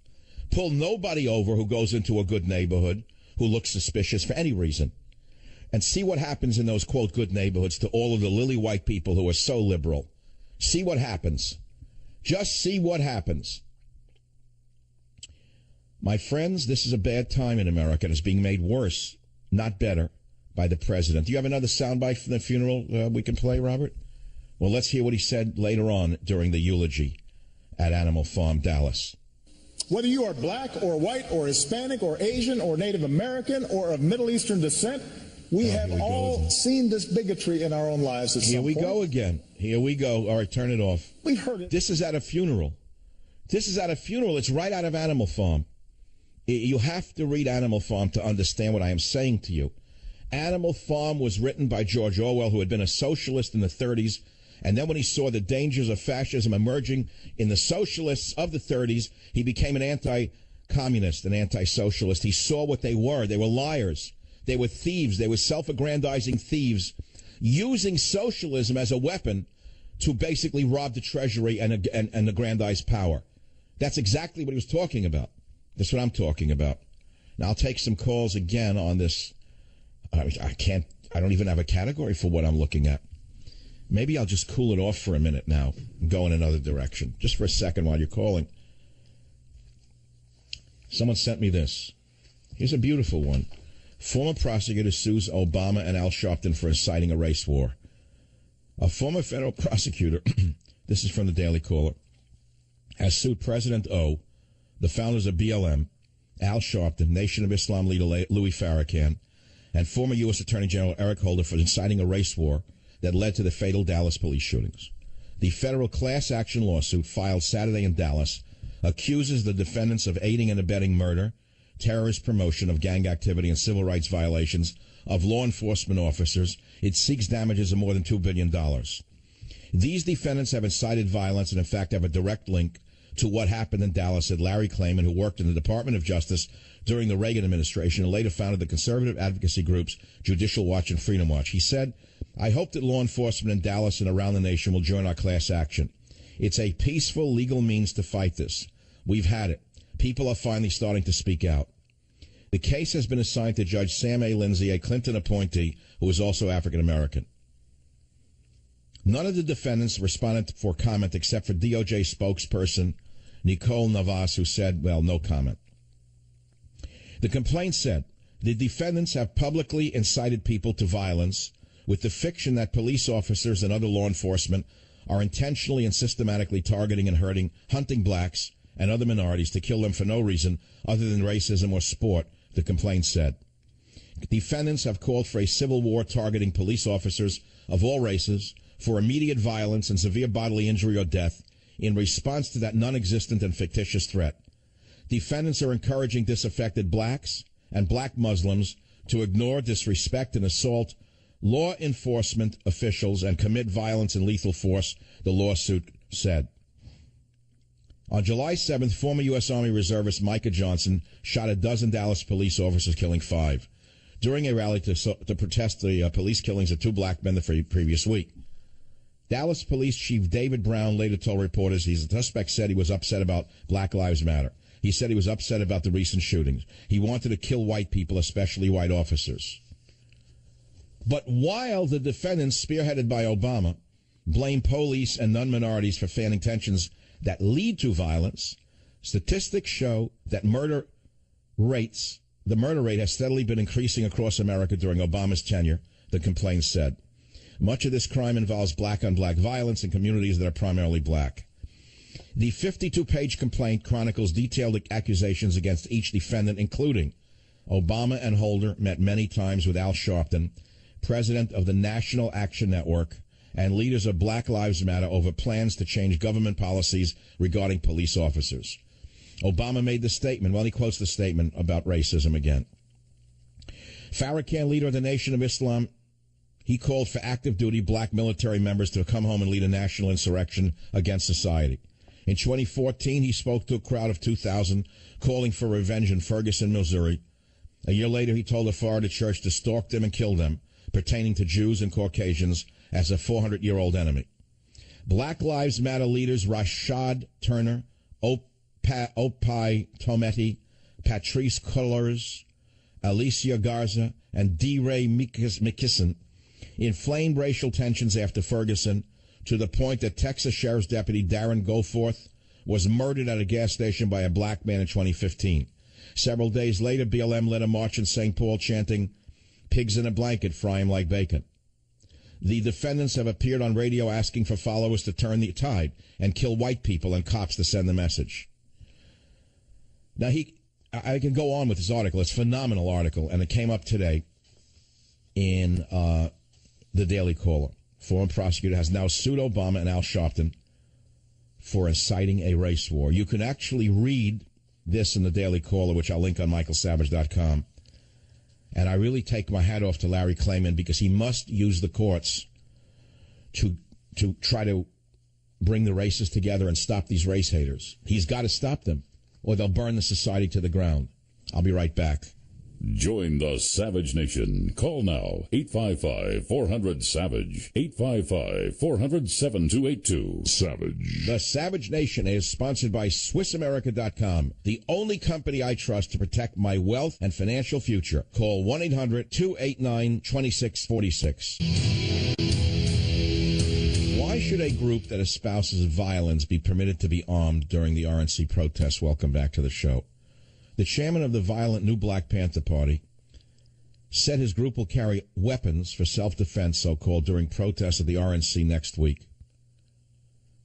S2: Pull nobody over who goes into a good neighborhood, who looks suspicious for any reason. And see what happens in those, quote, good neighborhoods to all of the lily white people who are so liberal. See what happens. Just see what happens. My friends, this is a bad time in America, and it's being made worse, not better, by the president. Do you have another soundbite from the funeral we can play, Robert? Well, let's hear what he said later on during the eulogy at Animal Farm, Dallas.
S3: Whether you are black or white or Hispanic or Asian or Native American or of Middle Eastern descent, we have all seen this bigotry in our own lives at some point.
S2: Here we go again. Here we go. All right, turn it off.
S3: We've heard it.
S2: This is at a funeral. This is at a funeral. It's right out of Animal Farm. You have to read Animal Farm to understand what I am saying to you. Animal Farm was written by George Orwell, who had been a socialist in the 30s. And then when he saw the dangers of fascism emerging in the socialists of the 30s, he became an anti-communist, an anti-socialist. He saw what they were. They were liars. They were thieves. They were self-aggrandizing thieves using socialism as a weapon to basically rob the treasury and aggrandize power. That's exactly what he was talking about. That's what I'm talking about. Now, I'll take some calls again on this. I don't even have a category for what I'm looking at. Maybe I'll just cool it off for a minute now and go in another direction. Just for a second while you're calling. Someone sent me this. Here's a beautiful one. Former prosecutor sues Obama and Al Sharpton for inciting a race war. A former federal prosecutor, this is from the Daily Caller, has sued President O, the founders of BLM, Al Sharpton, Nation of Islam leader Louis Farrakhan, and former U.S. Attorney General Eric Holder for inciting a race war that led to the fatal Dallas police shootings. The federal class action lawsuit filed Saturday in Dallas accuses the defendants of aiding and abetting murder, terrorist promotion of gang activity, and civil rights violations of law enforcement officers. It seeks damages of more than $2 billion. These defendants have incited violence and, in fact, have a direct link to what happened in Dallas, said Larry Klayman, who worked in the Department of Justice during the Reagan administration and later founded the conservative advocacy groups Judicial Watch and Freedom Watch. He said, I hope that law enforcement in Dallas and around the nation will join our class action. It's a peaceful, legal means to fight this. We've had it. People are finally starting to speak out. The case has been assigned to Judge Sam A. Lindsay, a Clinton appointee who is also African-American. None of the defendants responded for comment except for DOJ spokesperson Nicole Navas, who said, well, no comment. The complaint said, the defendants have publicly incited people to violence with the fiction that police officers and other law enforcement are intentionally and systematically targeting and hunting blacks and other minorities to kill them for no reason other than racism or sport, the complaint said. Defendants have called for a civil war targeting police officers of all races for immediate violence and severe bodily injury or death in response to that non-existent and fictitious threat. Defendants are encouraging disaffected blacks and black Muslims to ignore, disrespect, and assault law enforcement officials and commit violence and lethal force, the lawsuit said. On July 7th, former U.S. Army Reservist Micah Johnson shot a dozen Dallas police officers, killing 5, during a rally to protest the police killings of 2 black men the previous week. Dallas Police Chief David Brown later told reporters the suspect said he was upset about Black Lives Matter. He said he was upset about the recent shootings. He wanted to kill white people, especially white officers. But while the defendants, spearheaded by Obama, blame police and non-minorities for fanning tensions that lead to violence, statistics show that the murder rate has steadily been increasing across America during Obama's tenure, the complaint said. Much of this crime involves black-on-black violence in communities that are primarily black. The 52-page complaint chronicles detailed accusations against each defendant, including Obama and Holder met many times with Al Sharpton, president of the National Action Network, and leaders of Black Lives Matter over plans to change government policies regarding police officers. Obama made the statement, he quotes the statement about racism again. Farrakhan, leader of the Nation of Islam, he called for active duty black military members to come home and lead a national insurrection against society. In 2014, he spoke to a crowd of 2,000, calling for revenge in Ferguson, Missouri. A year later, he told a Florida church to stalk them and kill them, pertaining to Jews and Caucasians, as a 400-year-old enemy. Black Lives Matter leaders Rashad Turner, Opie Tometi, Patrice Cullors, Alicia Garza, and D. Ray McKisson inflamed racial tensions after Ferguson to the point that Texas Sheriff's Deputy Darren Goforth was murdered at a gas station by a black man in 2015. Several days later, BLM led a march in St. Paul chanting, "Pigs in a blanket, fry 'em like bacon." The defendants have appeared on radio asking for followers to turn the tide and kill white people and cops to send the message. Now, I can go on with this article. It's a phenomenal article, and it came up today in the Daily Caller. Former prosecutor has now sued Obama and Al Sharpton for inciting a race war. You can actually read this in the Daily Caller, which I'll link on michaelsavage.com. And I really take my hat off to Larry Klayman, because he must use the courts to try to bring the races together and stop these race haters. He's got to stop them, or they'll burn the society to the ground. I'll be right back.
S1: Join the Savage Nation. Call now, 855-400-SAVAGE, 855-400-7282. Savage.
S2: The Savage Nation is sponsored by SwissAmerica.com, the only company I trust to protect my wealth and financial future. Call 1-800-289-2646. Why should a group that espouses violence be permitted to be armed during the RNC protests? Welcome back to the show. The chairman of the violent New Black Panther Party said his group will carry weapons for self-defense, so-called, during protests at the RNC next week.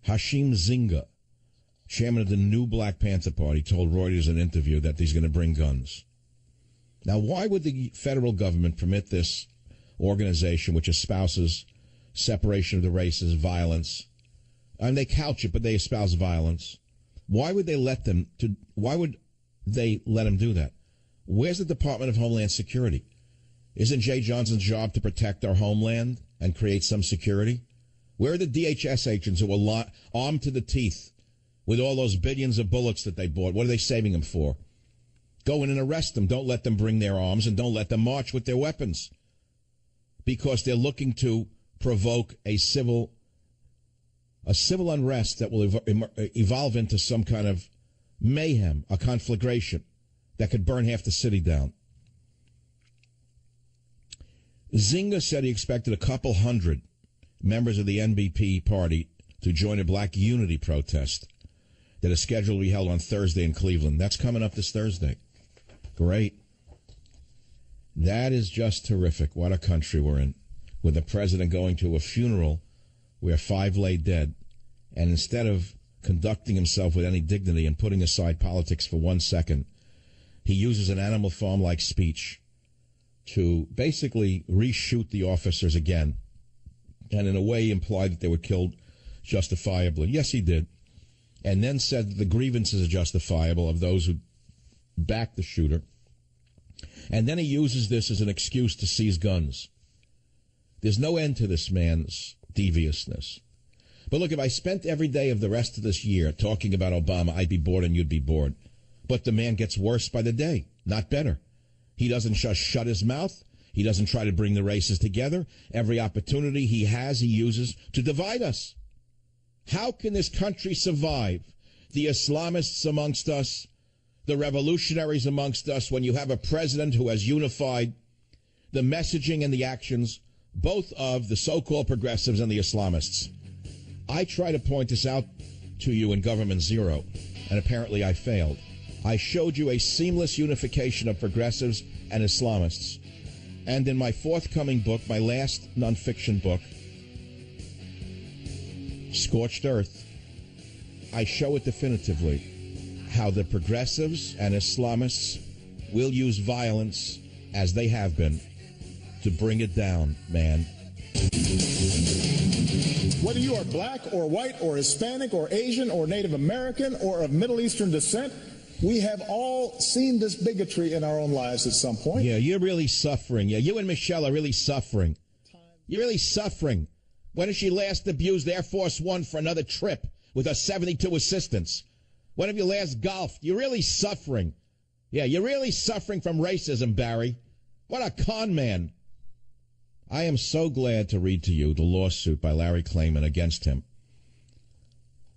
S2: Hashim Zinga, chairman of the New Black Panther Party, told Reuters in an interview that he's going to bring guns. Now, why would the federal government permit this organization, which espouses separation of the races, violence, and they couch it, but they espouse violence? Why would they let them do that? Where's the Department of Homeland Security? Isn't Jay Johnson's job to protect our homeland and create some security? Where are the DHS agents who were armed to the teeth with all those billions of bullets that they bought? What are they saving them for? Go in and arrest them. Don't let them bring their arms, and don't let them march with their weapons, because they're looking to provoke a civil unrest that will evolve into some kind of mayhem, a conflagration that could burn half the city down. Zinga said he expected a couple hundred members of the NBP party to join a Black Unity protest that is scheduled to be held on Thursday in Cleveland. That's coming up this Thursday. Great. That is just terrific. What a country we're in, with the president going to a funeral where 5 lay dead, and instead of conducting himself with any dignity and putting aside politics for 1 second, he uses an Animal Farm-like speech to basically reshoot the officers again, and in a way implied that they were killed justifiably. Yes, he did. And then said that the grievances are justifiable of those who backed the shooter. And then he uses this as an excuse to seize guns. There's no end to this man's deviousness. But look, if I spent every day of the rest of this year talking about Obama, I'd be bored and you'd be bored. But the man gets worse by the day, not better. He doesn't just shut his mouth. He doesn't try to bring the races together. Every opportunity he has, he uses to divide us. How can this country survive? The Islamists amongst us, the revolutionaries amongst us, when you have a president who has unified the messaging and the actions, both of the so-called progressives and the Islamists. I try to point this out to you in Government Zero, and apparently I failed. I showed you a seamless unification of progressives and Islamists. And in my forthcoming book, my last nonfiction book, Scorched Earth, I show it definitively how the progressives and Islamists will use violence, as they have been, to bring it down, man.
S3: Whether you are black or white or Hispanic or Asian or Native American or of Middle Eastern descent, we have all seen this bigotry in our own lives at some point.
S2: Yeah, you're really suffering. Yeah, you and Michelle are really suffering. You're really suffering. When did she last abused Air Force One for another trip with her 72 assistants? When have you last golfed? You're really suffering. Yeah, you're really suffering from racism, Barry. What a con man. I am so glad to read to you the lawsuit by Larry Klayman against him.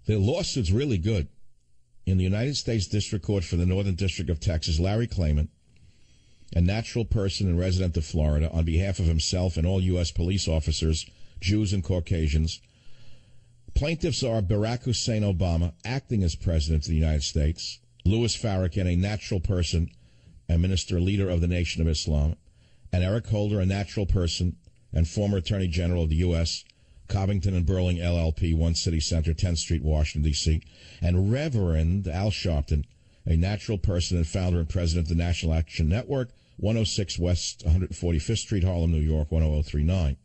S2: The lawsuit's really good. In the United States District Court for the Northern District of Texas, Larry Klayman, a natural person and resident of Florida, on behalf of himself and all U.S. police officers, Jews and Caucasians. Plaintiffs are Barack Hussein Obama, acting as president of the United States, Louis Farrakhan, a natural person and minister leader of the Nation of Islam, and Eric Holder, a natural person and former Attorney General of the U.S., Covington and Burling, LLP, One City Center, 10th Street, Washington, D.C., and Reverend Al Sharpton, a natural person and founder and president of the National Action Network, 106 West 145th Street, Harlem, New York, 10039.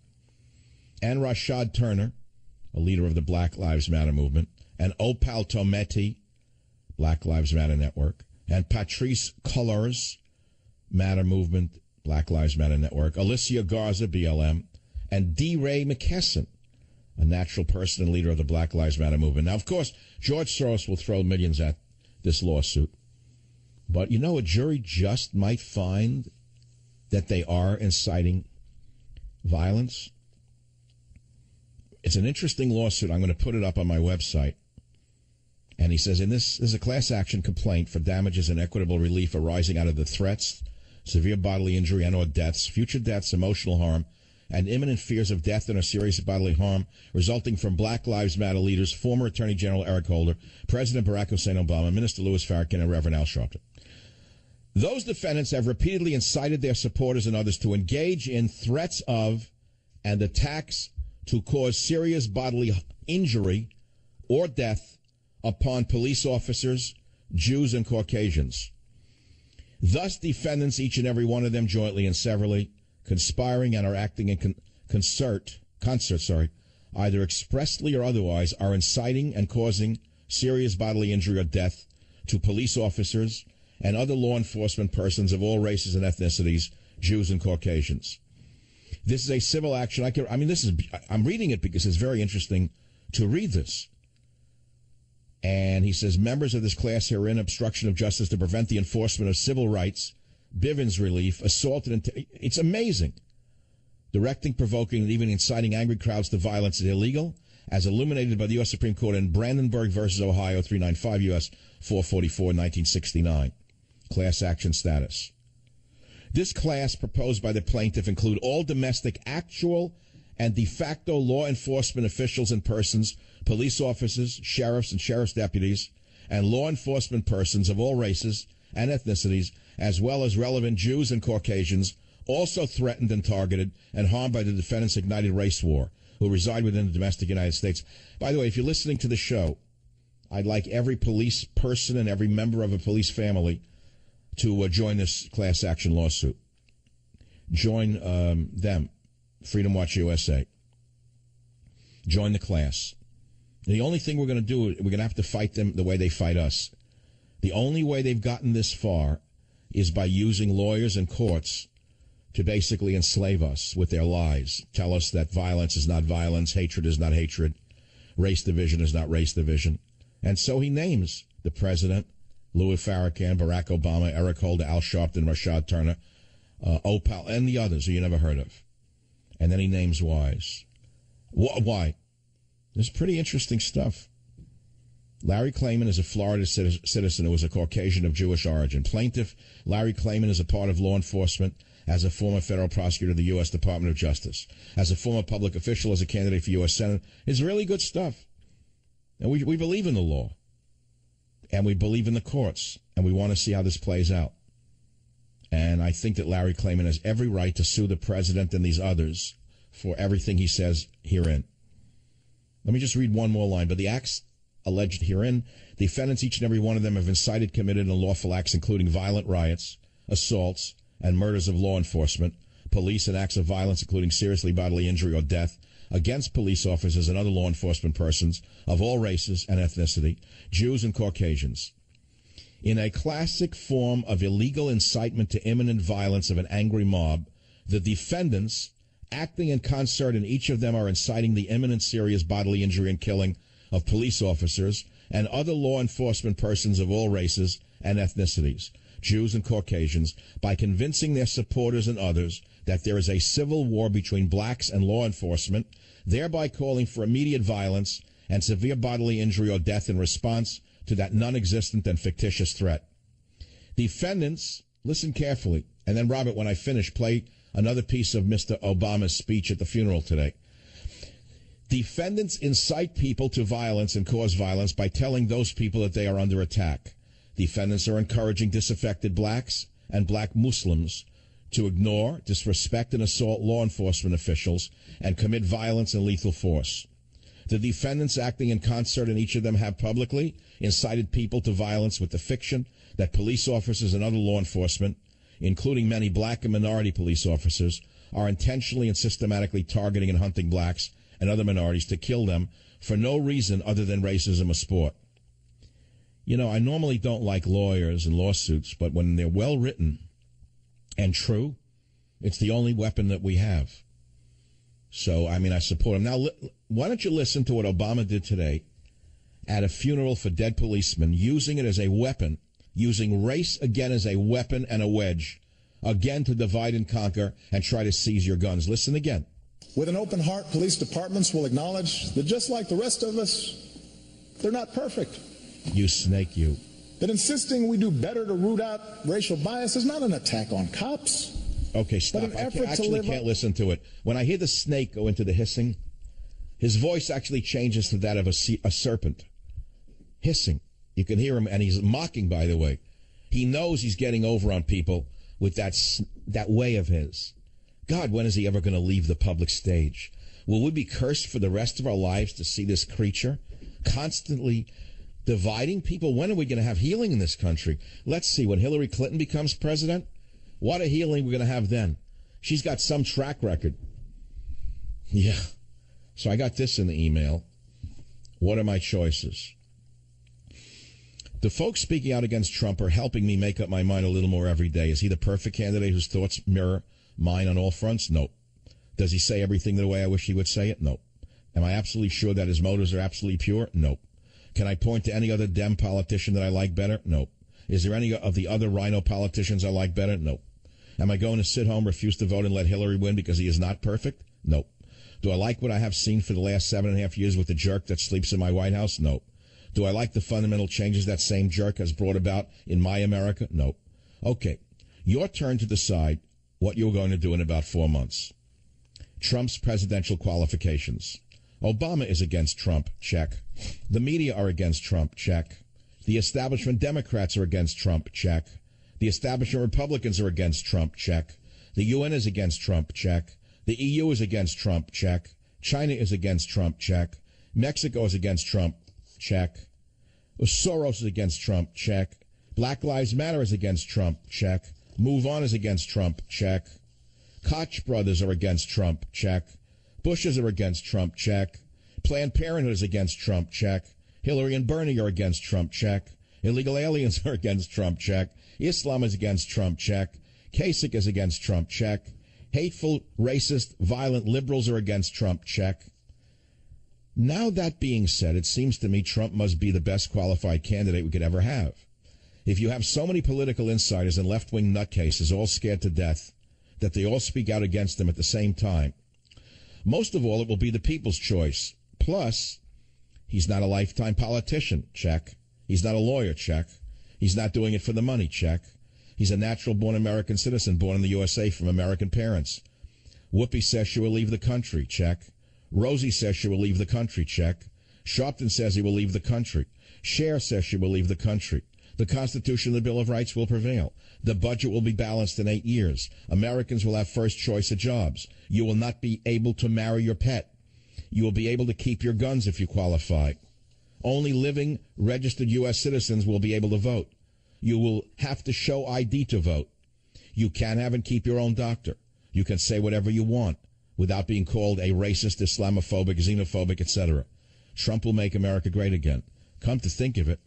S2: And Rashad Turner, a leader of the Black Lives Matter movement, and Opal Tometi, Black Lives Matter Network, and Patrice Cullors, Matter Movement, Black Lives Matter Network, Alicia Garza, BLM, and D. Ray McKesson, a natural person and leader of the Black Lives Matter movement. Now, of course, George Soros will throw millions at this lawsuit. But, you know, a jury just might find that they are inciting violence. It's an interesting lawsuit. I'm going to put it up on my website. And he says, this is a class action complaint for damages and equitable relief arising out of the threats, severe bodily injury and or deaths, future deaths, emotional harm, and imminent fears of death and or serious bodily harm resulting from Black Lives Matter leaders, former Attorney General Eric Holder, President Barack Hussein Obama, Minister Louis Farrakhan, and Reverend Al Sharpton. Those defendants have repeatedly incited their supporters and others to engage in threats of and attacks to cause serious bodily injury or death upon police officers, Jews, and Caucasians. Thus, defendants, each and every one of them jointly and severally, conspiring and are acting in concert, either expressly or otherwise, are inciting and causing serious bodily injury or death to police officers and other law enforcement persons of all races and ethnicities, Jews and Caucasians. This is a civil action. I'm reading it because it's very interesting to read this. And he says, members of this class herein, obstruction of justice to prevent the enforcement of civil rights, Bivens relief, assaulted, and it's amazing. Directing, provoking, and even inciting angry crowds to violence is illegal, as illuminated by the U.S. Supreme Court in Brandenburg versus Ohio, 395 U.S. 444, 1969. Class action status. This class proposed by the plaintiff include all domestic actual and de facto law enforcement officials and persons, police officers, sheriffs and sheriff's deputies, and law enforcement persons of all races and ethnicities, as well as relevant Jews and Caucasians, also threatened and targeted and harmed by the defendant's ignited race war, who reside within the domestic United States. By the way, if you're listening to the show, I'd like every police person and every member of a police family to join this class action lawsuit. Join them, Freedom Watch USA. Join the class. The only thing we're going to do, we're going to have to fight them the way they fight us. The only way they've gotten this far is by using lawyers and courts to basically enslave us with their lies. Tell us that violence is not violence, hatred is not hatred, race division is not race division. And so he names the president, Louis Farrakhan, Barack Obama, Eric Holder, Al Sharpton, Rashad Turner, Opal, and the others who you never heard of. And then he names Wise. Why? This is pretty interesting stuff. Larry Klayman is a Florida citizen who is a Caucasian of Jewish origin. Plaintiff Larry Klayman is a part of law enforcement as a former federal prosecutor of the U.S. Department of Justice, as a former public official, as a candidate for U.S. Senate. It's really good stuff. And we believe in the law. And we believe in the courts. And we want to see how this plays out. And I think that Larry Klayman has every right to sue the president and these others for everything he says herein. Let me just read one more line. But the acts alleged herein, the defendants, each and every one of them, have incited, committed unlawful acts, including violent riots, assaults, and murders of law enforcement, police, and acts of violence, including seriously bodily injury or death, against police officers and other law enforcement persons of all races and ethnicity, Jews and Caucasians. In a classic form of illegal incitement to imminent violence of an angry mob, the defendants, acting in concert, and each of them are inciting the imminent serious bodily injury and killing of police officers and other law enforcement persons of all races and ethnicities, Jews and Caucasians, by convincing their supporters and others that there is a civil war between blacks and law enforcement, thereby calling for immediate violence and severe bodily injury or death in response to that non-existent and fictitious threat. Defendants, listen carefully, and then, Robert, when I finish, play another piece of Mr. Obama's speech at the funeral today. Defendants incite people to violence and cause violence by telling those people that they are under attack. Defendants are encouraging disaffected blacks and black Muslims to ignore, disrespect, and assault law enforcement officials and commit violence and lethal force. The defendants, acting in concert, and each of them have publicly incited people to violence with the fiction that police officers and other law enforcement, including many black and minority police officers, are intentionally and systematically targeting and hunting blacks and other minorities to kill them for no reason other than racism or sport. You know, I normally don't like lawyers and lawsuits, but when they're well written and true, it's the only weapon that we have. So, I mean, I support him. Now, why don't you listen to what Obama did today at a funeral for dead policemen, using it as a weapon, using race again as a weapon and a wedge, again to divide and conquer and try to seize your guns. Listen again.
S3: With an open heart, police departments will acknowledge that just like the rest of us, they're not perfect.
S2: You snake, you.
S3: That insisting we do better to root out racial bias is not an attack on cops.
S2: Okay, stop. I actually can't listen to it. When I hear the snake go into the hissing, his voice actually changes to that of a serpent. Hissing. You can hear him, and he's mocking, by the way. He knows he's getting over on people with that way of his. God, when is he ever going to leave the public stage? Will we be cursed for the rest of our lives to see this creature constantly dividing people? When are we going to have healing in this country? Let's see. When Hillary Clinton becomes president, what a healing we're going to have then. She's got some track record. Yeah. So I got this in the email. What are my choices? The folks speaking out against Trump are helping me make up my mind a little more every day. Is he the perfect candidate whose thoughts mirror mine on all fronts? No. Does he say everything the way I wish he would say it? No. Am I absolutely sure that his motives are absolutely pure? No. Can I point to any other Dem politician that I like better? No. Is there any of the other Rhino politicians I like better? No. Am I going to sit home, refuse to vote, and let Hillary win because he is not perfect? No. Do I like what I have seen for the last 7.5 years with the jerk that sleeps in my White House? No. Do I like the fundamental changes that same jerk has brought about in my America? No. Okay. Your turn to decide what you're going to do in about 4 months. Trump's presidential qualifications. Obama is against Trump. Check. The media are against Trump. Check. The establishment Democrats are against Trump. Check. The establishment Republicans are against Trump. Check. The UN is against Trump, check. The EU is against Trump, check. China is against Trump, check. Mexico is against Trump, check. Soros is against Trump, check. Black Lives Matter is against Trump, check. Move On is against Trump, check. Koch brothers are against Trump, check. Bushes are against Trump, check. Planned Parenthood is against Trump, check. Hillary and Bernie are against Trump, check. Illegal aliens are against Trump, check. Islam is against Trump, check. Kasich is against Trump, check. Hateful, racist, violent liberals are against Trump, check. Now, that being said, it seems to me Trump must be the best qualified candidate we could ever have. If you have so many political insiders and left-wing nutcases all scared to death that they all speak out against him at the same time, most of all, it will be the people's choice. Plus, he's not a lifetime politician, check. He's not a lawyer, check. He's not doing it for the money, check. He's a natural-born American citizen born in the USA from American parents. Whoopi says she will leave the country, check. Rosie says she will leave the country, check. Sharpton says he will leave the country. Cher says she will leave the country. The Constitution and the Bill of Rights will prevail. The budget will be balanced in 8 years. Americans will have first choice of jobs. You will not be able to marry your pet. You will be able to keep your guns if you qualify. Only living, registered U.S. citizens will be able to vote. You will have to show ID to vote. You can have and keep your own doctor. You can say whatever you want without being called a racist, Islamophobic, xenophobic, etc. Trump will make America great again. Come to think of it,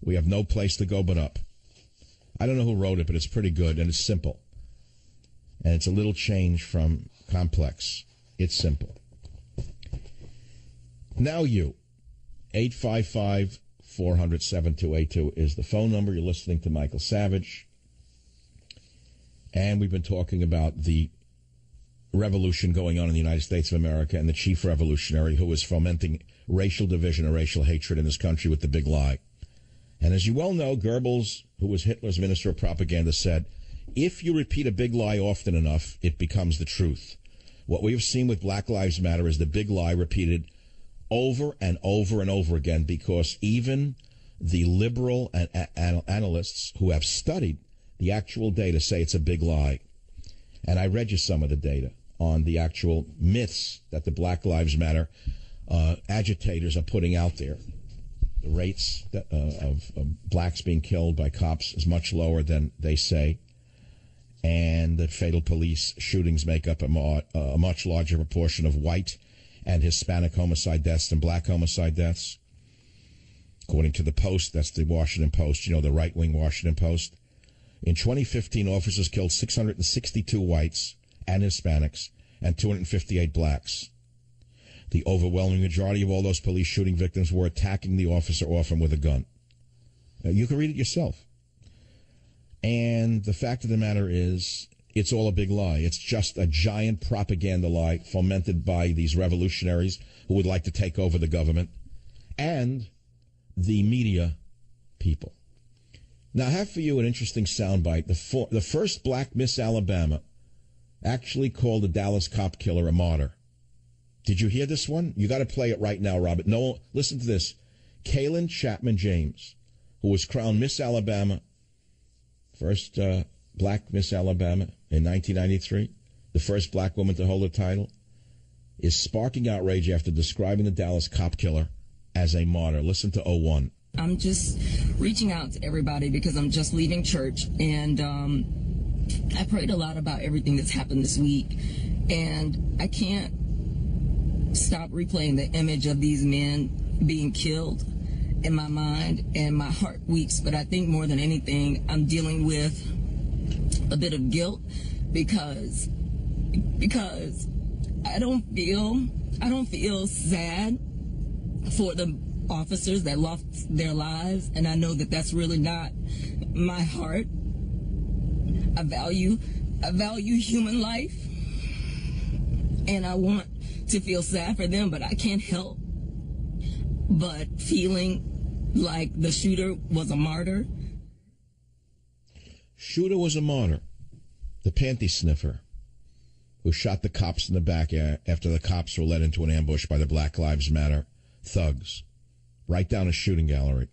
S2: we have no place to go but up. I don't know who wrote it, but it's pretty good, and it's simple. And it's a little change from complex. It's simple. Now you, 855-400-7282 is the phone number. You're listening to Michael Savage. And we've been talking about the revolution going on in the United States of America and the chief revolutionary who is fomenting racial division and racial hatred in this country with the big lie. And as you well know, Goebbels, who was Hitler's minister of propaganda, said, if you repeat a big lie often enough, it becomes the truth. What we have seen with Black Lives Matter is the big lie repeated over and over and over again, because even the liberal analysts who have studied the actual data say it's a big lie. And I read you some of the data on the actual myths that the Black Lives Matter agitators are putting out there. The rates of blacks being killed by cops is much lower than they say. And the fatal police shootings make up a much larger proportion of white and Hispanic homicide deaths than black homicide deaths. According to the Post, that's the Washington Post, the right-wing Washington Post. In 2015, officers killed 662 whites and Hispanics and 258 blacks. The overwhelming majority of all those police shooting victims were attacking the officer, often with a gun. You can read it yourself. And the fact of the matter is, it's all a big lie. It's just a giant propaganda lie fomented by these revolutionaries who would like to take over the government and the media people. Now, I have for you an interesting soundbite. The first black Miss Alabama actually called the Dallas cop killer a martyr. Did you hear this one? You got to play it right now, Robert. No, listen to this. Kaylin Chapman James, who was crowned Miss Alabama, first black Miss Alabama in 1993, the first black woman to hold the title, is sparking outrage after describing the Dallas cop killer as a martyr. Listen to 01.
S5: I'm just reaching out to everybody because I'm just leaving church, and I prayed a lot about everything that's happened this week, and I can't stop replaying the image of these men being killed in my mind, and my heart weeps. But I think more than anything, I'm dealing with a bit of guilt because I don't feel sad for the officers that lost their lives, and I know that that's really not my heart. I value human life, and I want to feel sad for them, but I can't help but feeling like the shooter was a martyr.
S2: Shooter was a martyr. The panty sniffer who shot the cops in the back after the cops were led into an ambush by the Black Lives Matter thugs, right down a shooting gallery.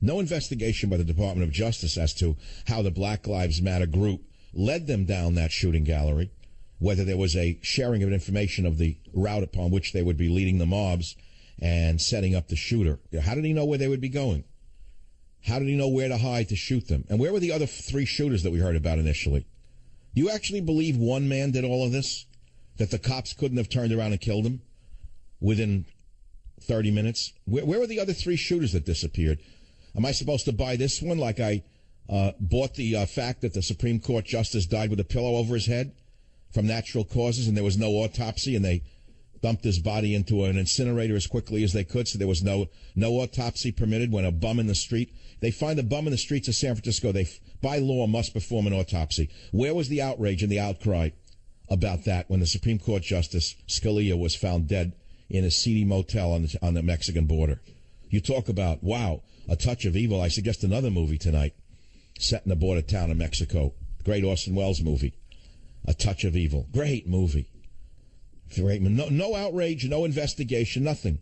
S2: No investigation by the Department of Justice as to how the Black Lives Matter group led them down that shooting gallery, whether there was a sharing of information of the route upon which they would be leading the mobs and setting up the shooter. How did he know where they would be going? How did he know where to hide to shoot them? And where were the other 3 shooters that we heard about initially? Do you actually believe one man did all of this? That the cops couldn't have turned around and killed him within 30 minutes? Where were the other 3 shooters that disappeared? Am I supposed to buy this one like I bought the fact that the Supreme Court justice died with a pillow over his head from natural causes and there was no autopsy and they dumped his body into an incinerator as quickly as they could, so there was no autopsy permitted when a bum in the street. They find a bum in the streets of San Francisco. They, by law, must perform an autopsy. Where was the outrage and the outcry about that when the Supreme Court Justice Scalia was found dead in a seedy motel on the Mexican border? You talk about, wow, a touch of evil. I suggest another movie tonight set in the border town of Mexico. Great Orson Welles movie, A Touch of Evil. Great movie. No outrage, no investigation, nothing.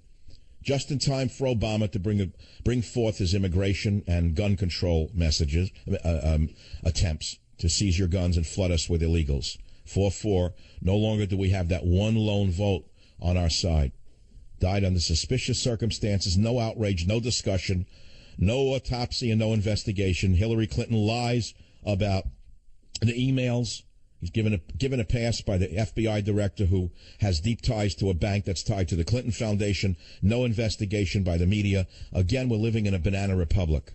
S2: Just in time for Obama to bring forth his immigration and gun control messages, attempts to seize your guns and flood us with illegals. 4-4. No longer do we have that one lone vote on our side. Died under suspicious circumstances, no outrage, no discussion, no autopsy and no investigation. Hillary Clinton lies about the emails. He's given a pass by the FBI director who has deep ties to a bank that's tied to the Clinton Foundation. No investigation by the media. Again, we're living in a banana republic.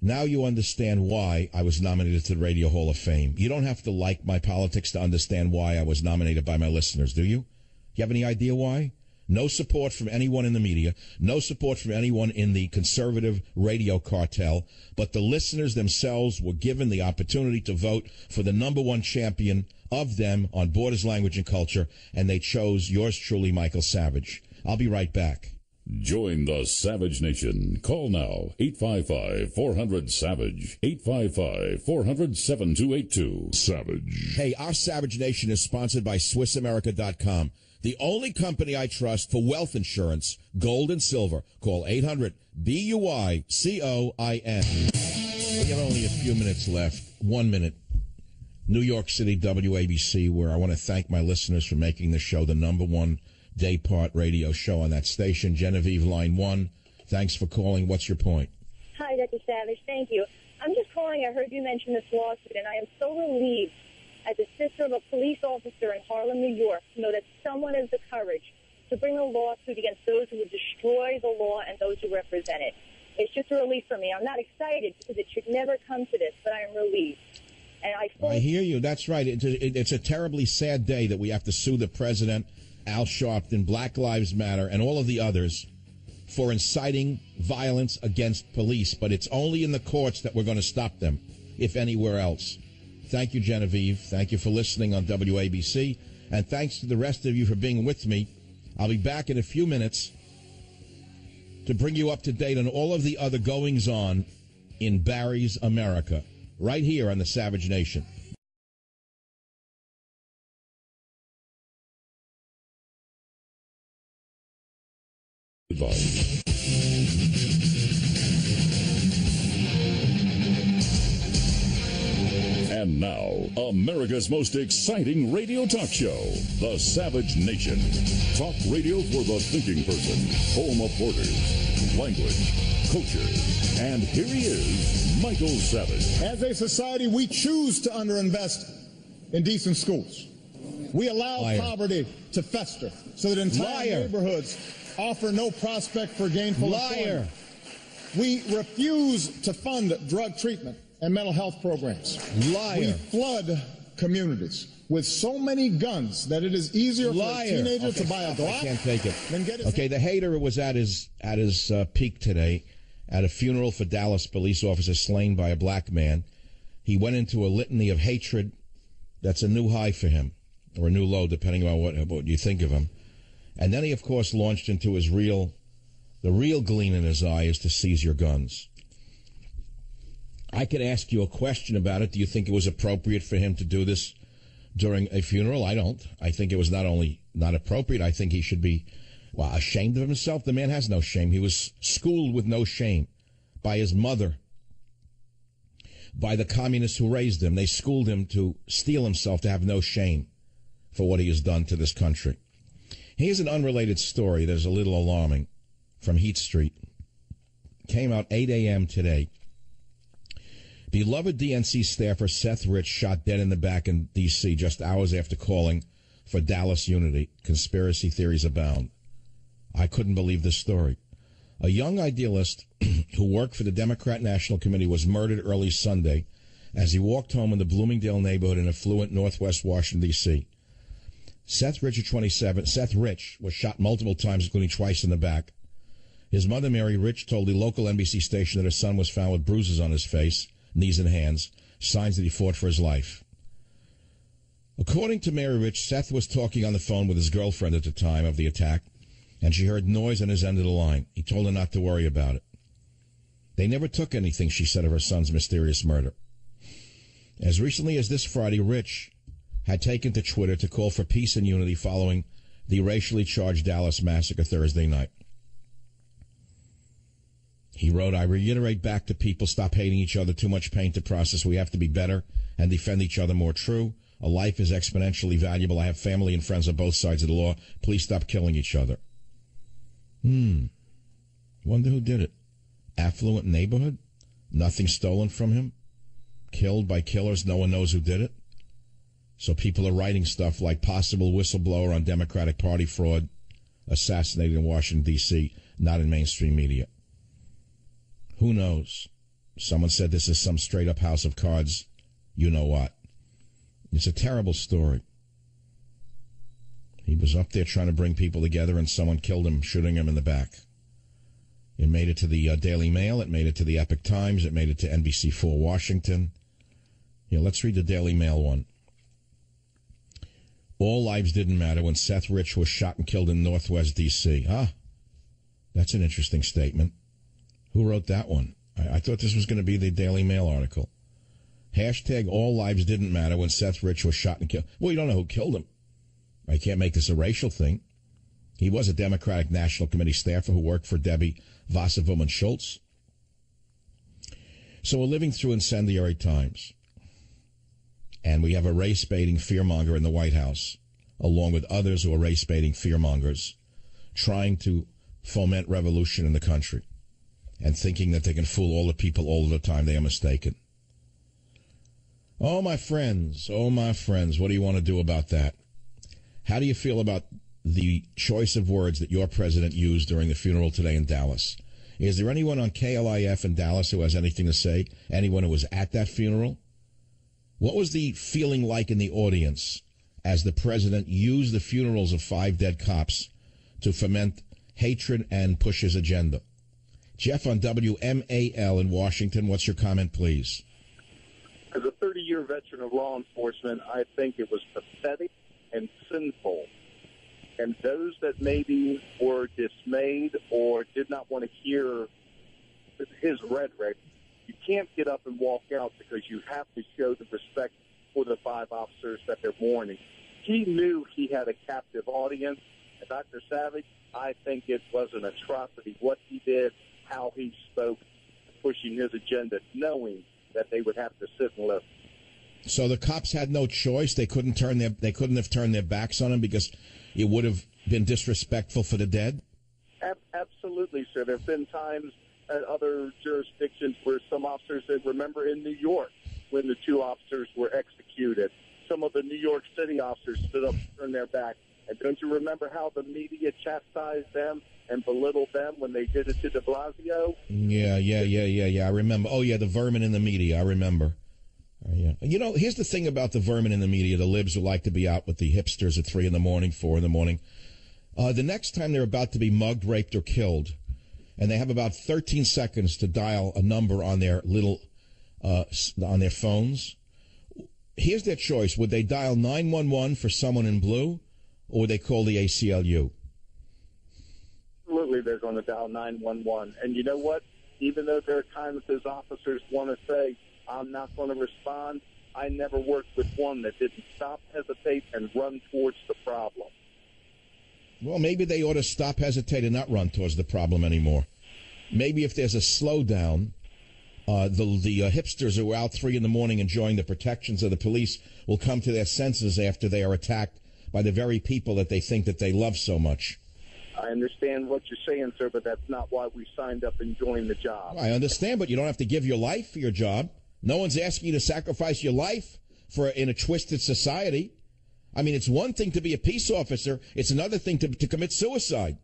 S2: Now you understand why I was nominated to the Radio Hall of Fame. You don't have to like my politics to understand why I was nominated by my listeners, do you? You have any idea why? No support from anyone in the media, no support from anyone in the conservative radio cartel, but the listeners themselves were given the opportunity to vote for the number one champion of them on Borders, Language, and Culture, and they chose yours truly, Michael Savage. I'll be right back.
S1: Join the Savage Nation. Call now, 855-400-SAVAGE, 855-400-7282. Savage.
S2: Hey, our Savage Nation is sponsored by SwissAmerica.com. The only company I trust for wealth insurance, gold and silver. Call 800-BUICOIN. We have only a few minutes left. 1 minute. New York City, WABC, where I want to thank my listeners for making the show the number one day-part radio show on that station. Genevieve, line 1. Thanks for calling. What's your point?
S6: Hi, Dr. Savage. Thank you. I'm just calling. I heard you mention this lawsuit, and I am so relieved as a sister of a police officer in Harlem, New York, to know that someone has the courage to bring a lawsuit against those who would destroy the law and those who represent it. It's just a relief for me. I'm not excited because it should never come to this, but I am relieved. And I
S2: hear you. That's right. It's a terribly sad day that we have to sue the president, Al Sharpton, Black Lives Matter, and all of the others for inciting violence against police. But it's only in the courts that we're going to stop them, if anywhere else. Thank you, Genevieve. Thank you for listening on WABC. And thanks to the rest of you for being with me. I'll be back in a few minutes to bring you up to date on all of the other goings-on in Barry's America, right here on the Savage Nation.
S1: Goodbye. And now, America's most exciting radio talk show, The Savage Nation. Talk radio for the thinking person, home of borders, language, culture. And here he is, Michael Savage.
S3: As a society, we choose to underinvest in decent schools. We allow poverty to fester so that entire neighborhoods offer no prospect for gainful employment. We refuse to fund drug treatment and mental health programs. We flood communities with so many guns that it is easier for a teenager to buy a Glock.
S2: I can't take it. Okay, the hater was at his peak today at a funeral for Dallas police officer slain by a black man. He went into a litany of hatred. That's a new high for him, or a new low, depending on what you think of him. And then he, of course, launched into the real gleam in his eye is to seize your guns. I could ask you a question about it. Do you think it was appropriate for him to do this during a funeral? I don't. I think it was not only not appropriate, I think he should be, ashamed of himself. The man has no shame. He was schooled with no shame by his mother. by the communists who raised him. They schooled him to steel himself, to have no shame for what he has done to this country. Here's an unrelated story that is a little alarming from Heat Street. Came out 8 a.m. today. Beloved DNC staffer Seth Rich shot dead in the back in D.C. just hours after calling for Dallas unity. Conspiracy theories abound. I couldn't believe this story. A young idealist who worked for the Democrat National Committee was murdered early Sunday as he walked home in the Bloomingdale neighborhood in affluent northwest Washington, D.C. Seth Rich was shot multiple times, including twice in the back. His mother, Mary Rich, told the local NBC station that her son was found with bruises on his face, knees and hands, signs that he fought for his life. According to Mary Rich, Seth was talking on the phone with his girlfriend at the time of the attack, and she heard noise on his end of the line. He told her not to worry about it. They never took anything, she said, of her son's mysterious murder. As recently as this Friday, Rich had taken to Twitter to call for peace and unity following the racially charged Dallas massacre Thursday night. He wrote, I reiterate back to people, stop hating each other, too much pain to process. We have to be better and defend each other more. True, a life is exponentially valuable. I have family and friends on both sides of the law. Please stop killing each other. Wonder who did it. Affluent neighborhood? Nothing stolen from him? Killed by killers? No one knows who did it? So people are writing stuff like possible whistleblower on Democratic Party fraud, assassinated in Washington, D.C., not in mainstream media. Who knows? Someone said this is some straight-up house of cards. You know what? It's a terrible story. He was up there trying to bring people together, and someone killed him, shooting him in the back. It made it to the Daily Mail. It made it to the Epoch Times. It made it to NBC4 Washington. Let's read the Daily Mail one. All lives didn't matter when Seth Rich was shot and killed in Northwest D.C. That's an interesting statement. Who wrote that one? I thought this was going to be the Daily Mail article. Hashtag all lives didn't matter when Seth Rich was shot and killed. Well, you don't know who killed him. I can't make this a racial thing. He was a Democratic National Committee staffer who worked for Debbie Wasserman Schultz. So we're living through incendiary times. And we have a race-baiting fearmonger in the White House, along with others who are race-baiting fearmongers, trying to foment revolution in the country and thinking that they can fool all the people all the time. They are mistaken. Oh, my friends, what do you want to do about that? How do you feel about the choice of words that your president used during the funeral today in Dallas? Is there anyone on KLIF in Dallas who has anything to say? Anyone who was at that funeral? What was the feeling like in the audience as the president used the funerals of 5 dead cops to foment hatred and push his agenda? Jeff on WMAL in Washington, what's your comment, please?
S7: As a 30-year veteran of law enforcement, I think it was pathetic and sinful. And those that maybe were dismayed or did not want to hear his rhetoric, you can't get up and walk out because you have to show the respect for the 5 officers that they're mourning. He knew he had a captive audience. And Dr. Savage, I think it was an atrocity what he did, how he spoke, pushing his agenda, knowing that they would have to sit and listen.
S2: So the cops had no choice. They couldn't have turned their backs on him because it would have been disrespectful for the dead?
S7: Absolutely, sir. There have been times at other jurisdictions where some officers, remember in New York when the 2 officers were executed, some of the New York City officers stood up and turned their back. And don't you remember how the media chastised them and belittled them when they did it to de Blasio?
S2: Yeah. I remember. Oh, yeah, the vermin in the media. I remember. Yeah. Here's the thing about the vermin in the media, the libs who like to be out with the hipsters at 3 in the morning, 4 in the morning. The next time they're about to be mugged, raped, or killed, and they have about 13 seconds to dial a number on their on their phones, here's their choice. Would they dial 911 for someone in blue, or would they call the ACLU?
S7: Absolutely, they're going to dial 911. And you know what? Even though there are times those officers want to say, I'm not going to respond, I never worked with one that didn't stop, hesitate, and run towards the problem.
S2: Well, maybe they ought to stop, hesitate, and not run towards the problem anymore. Maybe if there's a slowdown The hipsters who are out 3 in the morning enjoying the protections of the police will come to their senses after they are attacked by the very people that they think that they love so much.
S7: I understand what you're saying, sir, but that's not why we signed up and joined the job.
S2: I understand, but you don't have to give your life for your job. No one's asking you to sacrifice your life in a twisted society. I mean, it's one thing to be a peace officer. It's another thing to commit suicide.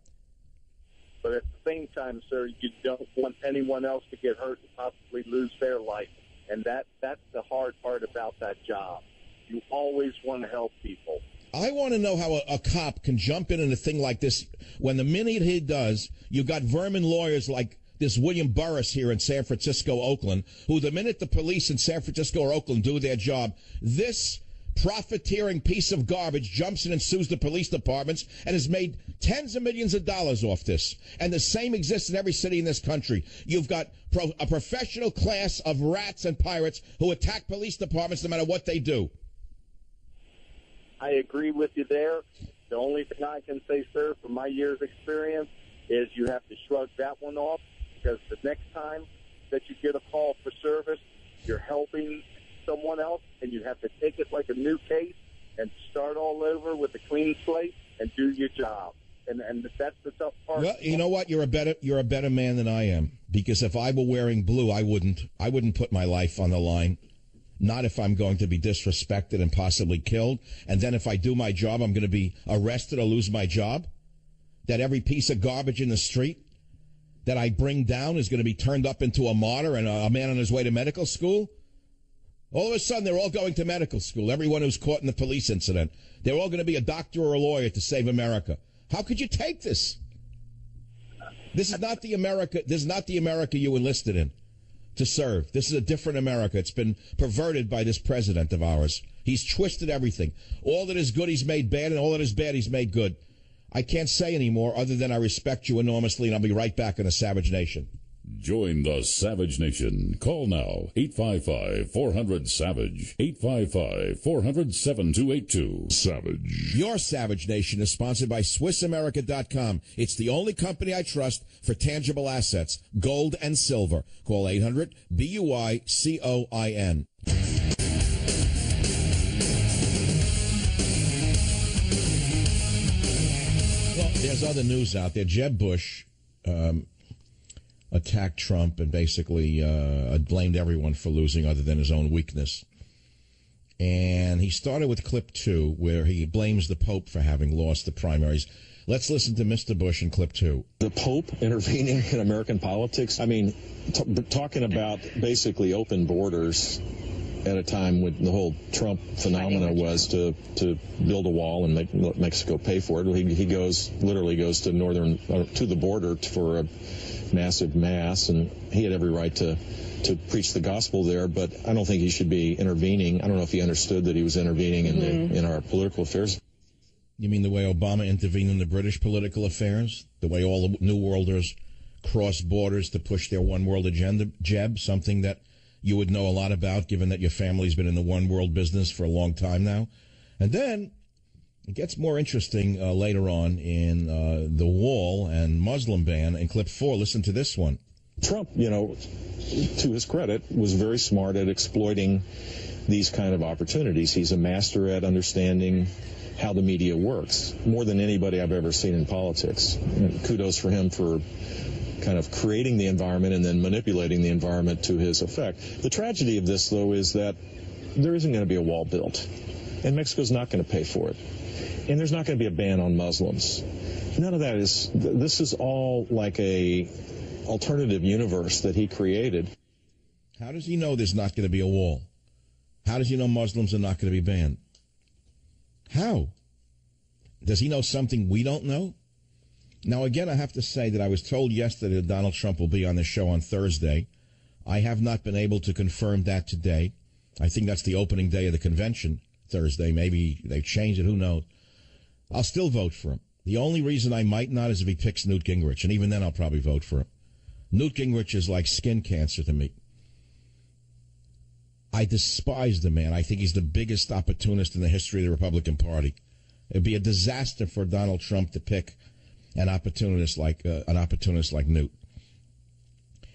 S7: But at the same time, sir, you don't want anyone else to get hurt and possibly lose their life. And that's the hard part about that job. You always want to help people.
S2: I want to know how a cop can jump in a thing like this when the minute he does, you got vermin lawyers like this William Burris here in San Francisco, Oakland, who the minute the police in San Francisco or Oakland do their job, this profiteering piece of garbage jumps in and sues the police departments and has made tens of millions of dollars off this. And the same exists in every city in this country. You've got a professional class of rats and pirates who attack police departments no matter what they do.
S7: I agree with you there. The only thing I can say, sir, from my year's experience, is you have to shrug that one off, because the next time that you get a call for service, you're helping someone else, and you have to take it like a new case and start all over with a clean slate and do your job. And that's the tough part.
S2: Well, you know what? You're a better man than I am, because if I were wearing blue, I wouldn't put my life on the line. Not if I'm going to be disrespected and possibly killed. And then if I do my job, I'm going to be arrested or lose my job. That every piece of garbage in the street that I bring down is going to be turned up into a martyr and a man on his way to medical school. All of a sudden, they're all going to medical school. Everyone who's caught in the police incident. They're all going to be a doctor or a lawyer to save America. How could you take this? This is not the America you enlisted in to serve. This is a different America. It's been perverted by this president of ours. He's twisted everything. All that is good he's made bad, and all that is bad he's made good. I can't say anymore other than I respect you enormously, and I'll be right back on the Savage Nation.
S1: Join the Savage Nation. Call now, 855-400-SAVAGE, 855-400-7282. Savage.
S2: Your Savage Nation is sponsored by SwissAmerica.com. It's the only company I trust for tangible assets, gold and silver. Call 800-BUI-COIN. Well, there's other news out there. Jeb Bush attacked Trump and basically blamed everyone for losing other than his own weakness. And he started with clip 2, where he blames the Pope for having lost the primaries. Let's listen to Mr. Bush in clip 2.
S8: The Pope intervening in American politics? I mean, talking about basically open borders at a time when the whole Trump phenomena was to build a wall and make Mexico pay for it. He literally goes to the border for a massive mass, and he had every right to preach the gospel there, but I don't think he should be intervening. I don't know if he understood that he was intervening in our political affairs.
S2: You mean the way Obama intervened in the British political affairs? The way all the New Worlders crossed borders to push their one world agenda, Jeb, something that you would know a lot about, given that your family's been in the one world business for a long time now. And then it gets more interesting later on in the wall and Muslim ban in clip 4. Listen to this one.
S8: Trump, to his credit, was very smart at exploiting these kind of opportunities. He's a master at understanding how the media works, more than anybody I've ever seen in politics. And kudos for him for kind of creating the environment and then manipulating the environment to his effect. The tragedy of this, though, is that there isn't going to be a wall built, and Mexico's not going to pay for it. And there's not going to be a ban on Muslims. None of that is, this is all like a alternative universe that he created.
S2: How does he know there's not going to be a wall? How does he know Muslims are not going to be banned? How? Does he know something we don't know? Now, again, I have to say that I was told yesterday that Donald Trump will be on the show on Thursday. I have not been able to confirm that today. I think that's the opening day of the convention, Thursday. Maybe they've changed it. Who knows? I'll still vote for him. The only reason I might not is if he picks Newt Gingrich, and even then I'll probably vote for him. Newt Gingrich is like skin cancer to me. I despise the man. I think he's the biggest opportunist in the history of the Republican Party. It'd be a disaster for Donald Trump to pick an opportunist like Newt.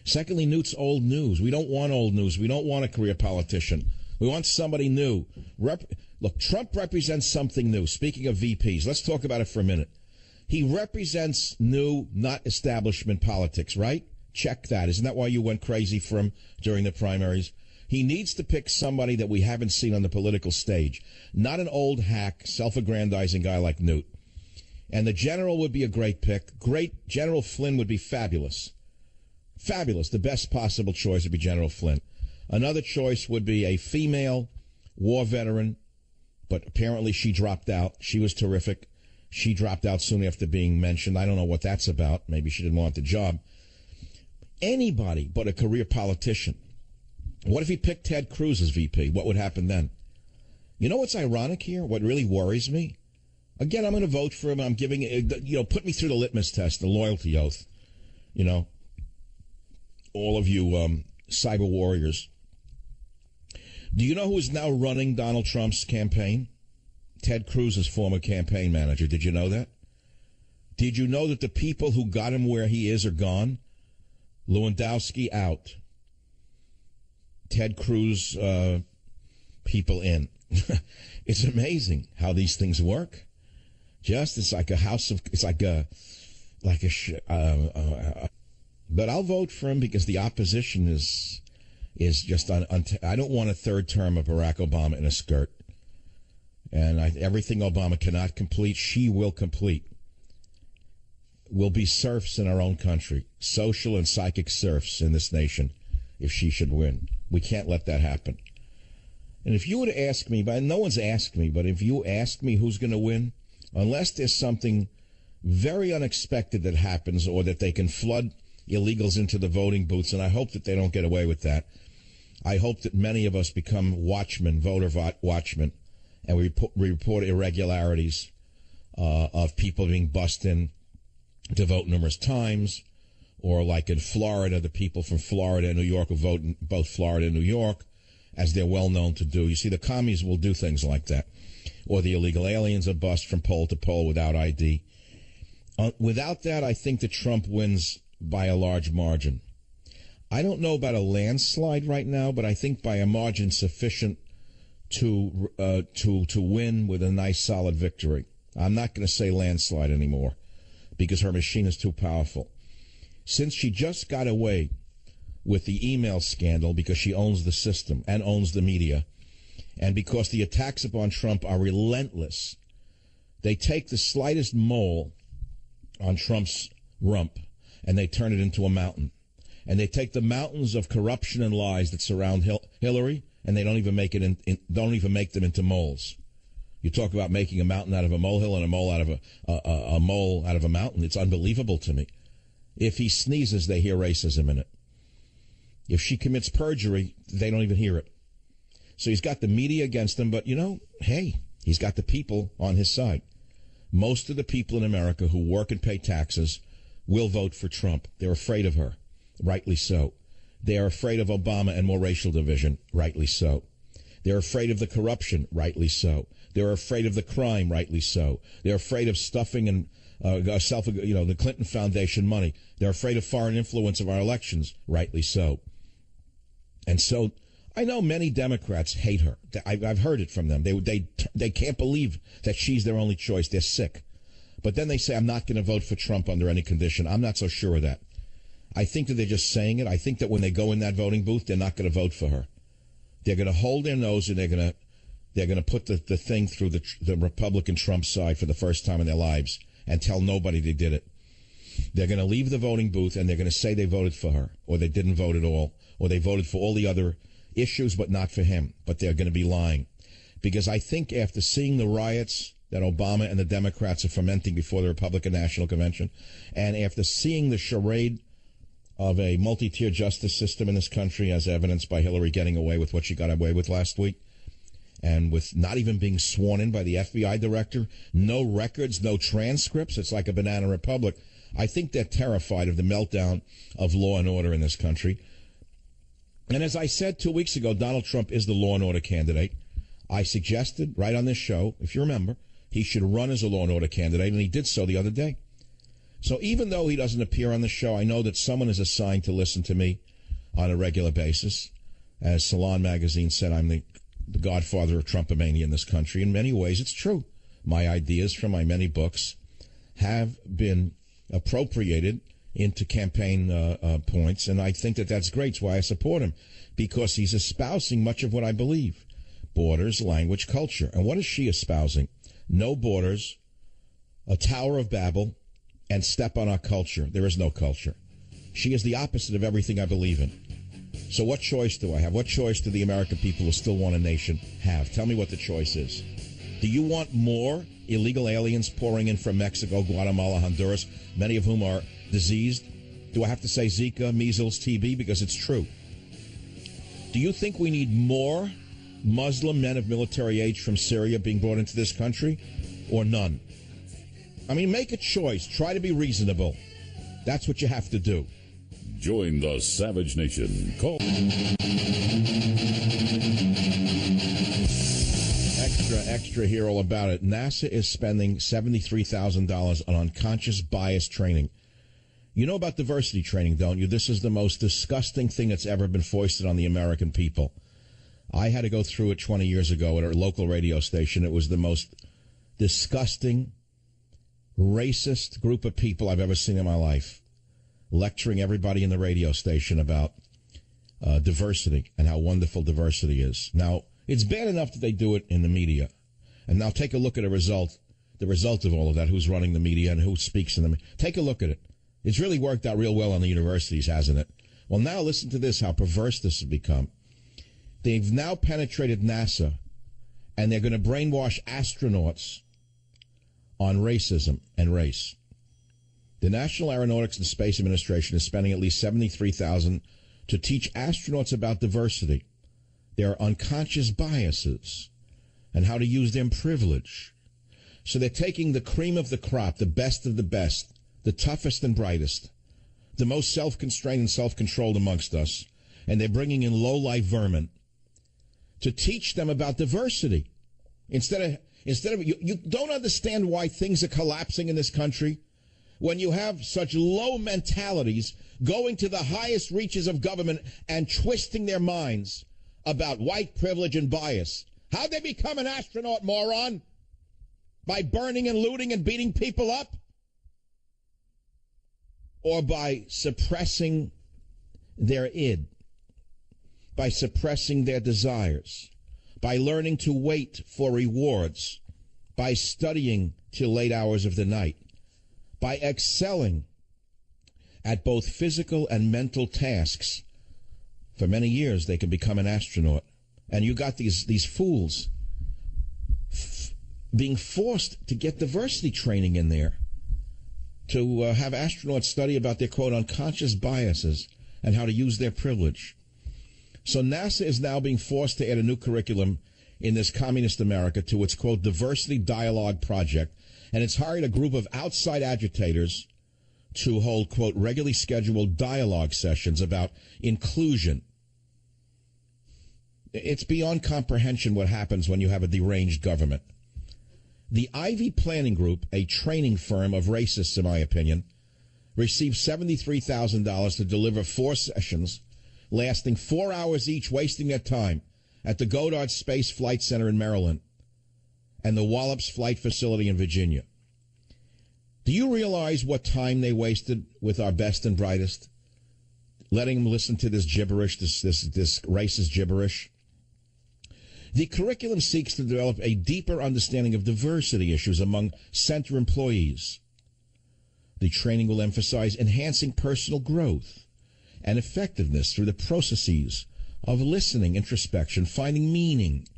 S2: Secondly, Newt's old news. We don't want old news. We don't want a career politician. We want somebody new. Look, Trump represents something new. Speaking of VPs, let's talk about it for a minute. He represents new, not establishment politics, right? Check that. Isn't that why you went crazy for him during the primaries? He needs to pick somebody that we haven't seen on the political stage, not an old hack, self-aggrandizing guy like Newt. And the general would be a great pick. Great. General Flynn would be fabulous. Fabulous. The best possible choice would be General Flynn. Another choice would be a female war veteran, but apparently she dropped out. She was terrific. She dropped out soon after being mentioned. I don't know what that's about. Maybe she didn't want the job. Anybody but a career politician. What if he picked Ted Cruz as VP? What would happen then? You know what's ironic here? What really worries me? Again, I'm going to vote for him. I'm giving it, put me through the litmus test, the loyalty oath. All of you cyber warriors. Do you know who is now running Donald Trump's campaign? Ted Cruz's former campaign manager. Did you know that? Did you know that the people who got him where he is are gone? Lewandowski out. Ted Cruz people in. It's amazing how these things work. It's like a house of, but I'll vote for him because the opposition is just I don't want a third term of Barack Obama in a skirt. And everything Obama cannot complete, she will complete. We'll be serfs in our own country, social and psychic serfs in this nation if she should win. We can't let that happen. And if you would ask me, but no one's asked me, but if you ask me who's going to win, unless there's something very unexpected that happens or that they can flood illegals into the voting booths, and I hope that they don't get away with that. I hope that many of us become watchmen, voter watchmen, and we report irregularities of people being bussed in to vote numerous times, or like in Florida, the people from Florida and New York who vote in both Florida and New York, as they're well known to do. You see, the commies will do things like that. Or the illegal aliens are bussed from poll to poll without ID. Without that, I think that Trump wins by a large margin. I don't know about a landslide right now, but I think by a margin sufficient to win with a nice solid victory. I'm not going to say landslide anymore because her machine is too powerful. Since she just got away with the email scandal because she owns the system and owns the media, and because the attacks upon Trump are relentless, they take the slightest mole on Trump's rump and they turn it into a mountain. And they take the mountains of corruption and lies that surround Hillary, and they don't even make them into moles. You talk about making a mountain out of a molehill and a mole out of a mole out of a mountain. It's unbelievable to me. If he sneezes, they hear racism in it. If she commits perjury, they don't even hear it. So he's got the media against him, but hey, he's got the people on his side. Most of the people in America who work and pay taxes will vote for Trump. They're afraid of her, rightly so. They are afraid of Obama and more racial division, rightly so. They're afraid of the corruption, rightly so. They're afraid of the crime, rightly so. They're afraid of stuffing and the Clinton Foundation money. They're afraid of foreign influence of our elections, rightly so. And so I know many Democrats hate her. I've heard it from them. They can't believe that she's their only choice. They're sick. But then they say, I'm not going to vote for Trump under any condition. I'm not so sure of that. I think that they're just saying it. I think that when they go in that voting booth, they're not going to vote for her. They're going to hold their nose and they're going to put the thing through the Republican Trump side for the first time in their lives and tell nobody they did it. They're going to leave the voting booth and they're going to say they voted for her, or they didn't vote at all, or they voted for all the other issues but not for him. But they're going to be lying. Because I think after seeing the riots that Obama and the Democrats are fomenting before the Republican National Convention, and after seeing the charade of a multi-tier justice system in this country, as evidenced by Hillary getting away with what she got away with last week, and with not even being sworn in by the FBI director, no records, no transcripts, it's like a banana republic. I think they're terrified of the meltdown of law and order in this country. And as I said 2 weeks ago, Donald Trump is the law and order candidate. I suggested right on this show, if you remember, he should run as a law and order candidate, and he did so the other day. So even though he doesn't appear on the show, I know that someone is assigned to listen to me on a regular basis. As Salon Magazine said, I'm the godfather of Trumpomania in this country. In many ways, it's true. My ideas from my many books have been appropriated into campaign points, and I think that that's great. It's why I support him, because he's espousing much of what I believe. Borders, language, culture. And what is she espousing? No borders, a Tower of Babel, and step on our culture. There is no culture. She is the opposite of everything I believe in. So what choice do I have? What choice do the American people who still want a nation have? Tell me what the choice is. Do you want more illegal aliens pouring in from Mexico, Guatemala, Honduras, many of whom are diseased? Do I have to say Zika, measles, TB? Because it's true. Do you think we need more Muslim men of military age from Syria being brought into this country, or none? I mean, make a choice. Try to be reasonable. That's what you have to do.
S1: Join the Savage Nation. Call
S2: extra here all about it. NASA is spending $73,000 on unconscious bias training. You know about diversity training, don't you? This is the most disgusting thing that's ever been foisted on the American people. I had to go through it 20 years ago at a local radio station. It was the most disgusting, racist group of people I've ever seen in my life, lecturing everybody in the radio station about diversity and how wonderful diversity is. Now, it's bad enough that they do it in the media. And now take a look at the result of all of that, who's running the media and who speaks in them. Take a look at it. It's really worked out real well on the universities, hasn't it? Well, now listen to this, how perverse this has become. They've now penetrated NASA, and they're going to brainwash astronauts on racism and race. The National Aeronautics and Space Administration is spending at least $73,000 to teach astronauts about diversity, their unconscious biases, and how to use their privilege. So they're taking the cream of the crop, the best of the best, the toughest and brightest, the most self-constrained and self-controlled amongst us, and they're bringing in low-life vermin to teach them about diversity. Instead of you don't understand why things are collapsing in this country when you have such low mentalities going to the highest reaches of government and twisting their minds about white privilege and bias. How'd they become an astronaut, moron? By burning and looting and beating people up? Or by suppressing their id? By suppressing their desires? By learning to wait for rewards? By studying till late hours of the night? By excelling at both physical and mental tasks? For many years, they can become an astronaut. And you got these fools being forced to get diversity training in there, to have astronauts study about their, quote, unconscious biases and how to use their privilege. So NASA is now being forced to add a new curriculum in this communist America to its, quote, diversity dialogue project. And it's hired a group of outside agitators to hold, quote, regularly scheduled dialogue sessions about inclusion. It's beyond comprehension what happens when you have a deranged government. The Ivy Planning Group, a training firm of racists, in my opinion, received $73,000 to deliver 4 sessions lasting 4 hours each, wasting their time at the Goddard Space Flight Center in Maryland and the Wallops Flight Facility in Virginia. Do you realize what time they wasted with our best and brightest? Letting them listen to this gibberish, this racist gibberish. The curriculum seeks to develop a deeper understanding of diversity issues among center employees. The training will emphasize enhancing personal growth and effectiveness through the processes of listening, introspection, finding meaning,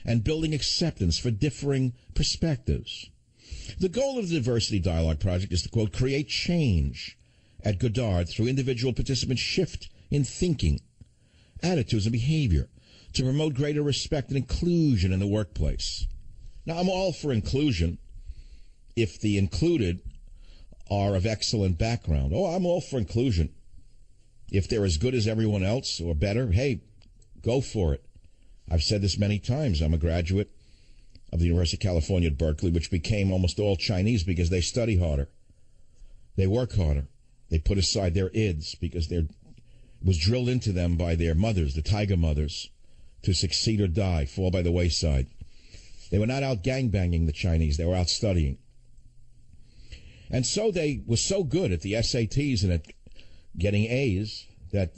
S2: and building acceptance for differing perspectives. The goal of the Diversity Dialogue Project is to, quote, create change at Goddard through individual participants' shift in thinking, attitudes, and behavior to promote greater respect and inclusion in the workplace. Now, I'm all for inclusion if the included are of excellent background. Oh, I'm all for inclusion. If they're as good as everyone else or better, hey, go for it. I've said this many times. I'm a graduate of the University of California at Berkeley, which became almost all Chinese because they study harder. They work harder. They put aside their ids because it was drilled into them by their mothers, the tiger mothers, to succeed or die, fall by the wayside. They were not out gangbanging the Chinese. They were out studying. And so they were so good at the SATs and at getting A's that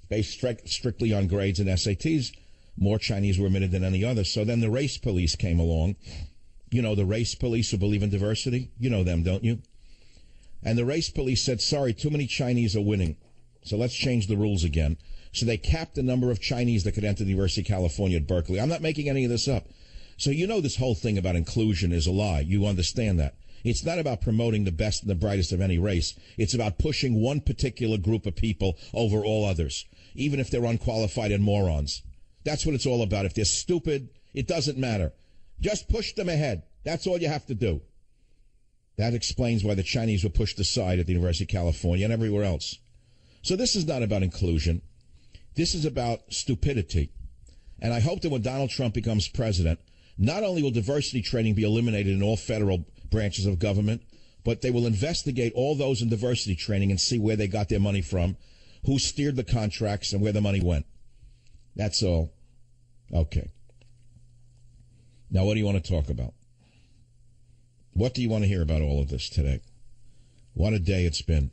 S2: based strictly on grades and SATs, more Chinese were admitted than any other. So then the race police came along. You know, the race police who believe in diversity? You know them, don't you? And the race police said, sorry, too many Chinese are winning. So let's change the rules again. So they capped the number of Chinese that could enter the University of California at Berkeley. I'm not making any of this up. So you know this whole thing about inclusion is a lie. You understand that. It's not about promoting the best and the brightest of any race. It's about pushing one particular group of people over all others, even if they're unqualified and morons. That's what it's all about. If they're stupid, it doesn't matter. Just push them ahead. That's all you have to do. That explains why the Chinese were pushed aside at the University of California and everywhere else. So this is not about inclusion. This is about stupidity. And I hope that when Donald Trump becomes president, not only will diversity training be eliminated in all federal branches of government, but they will investigate all those in diversity training and see where they got their money from, who steered the contracts, and where the money went. That's all. Okay. Now, what do you want to talk about? What do you want to hear about all of this today? What a day it's been.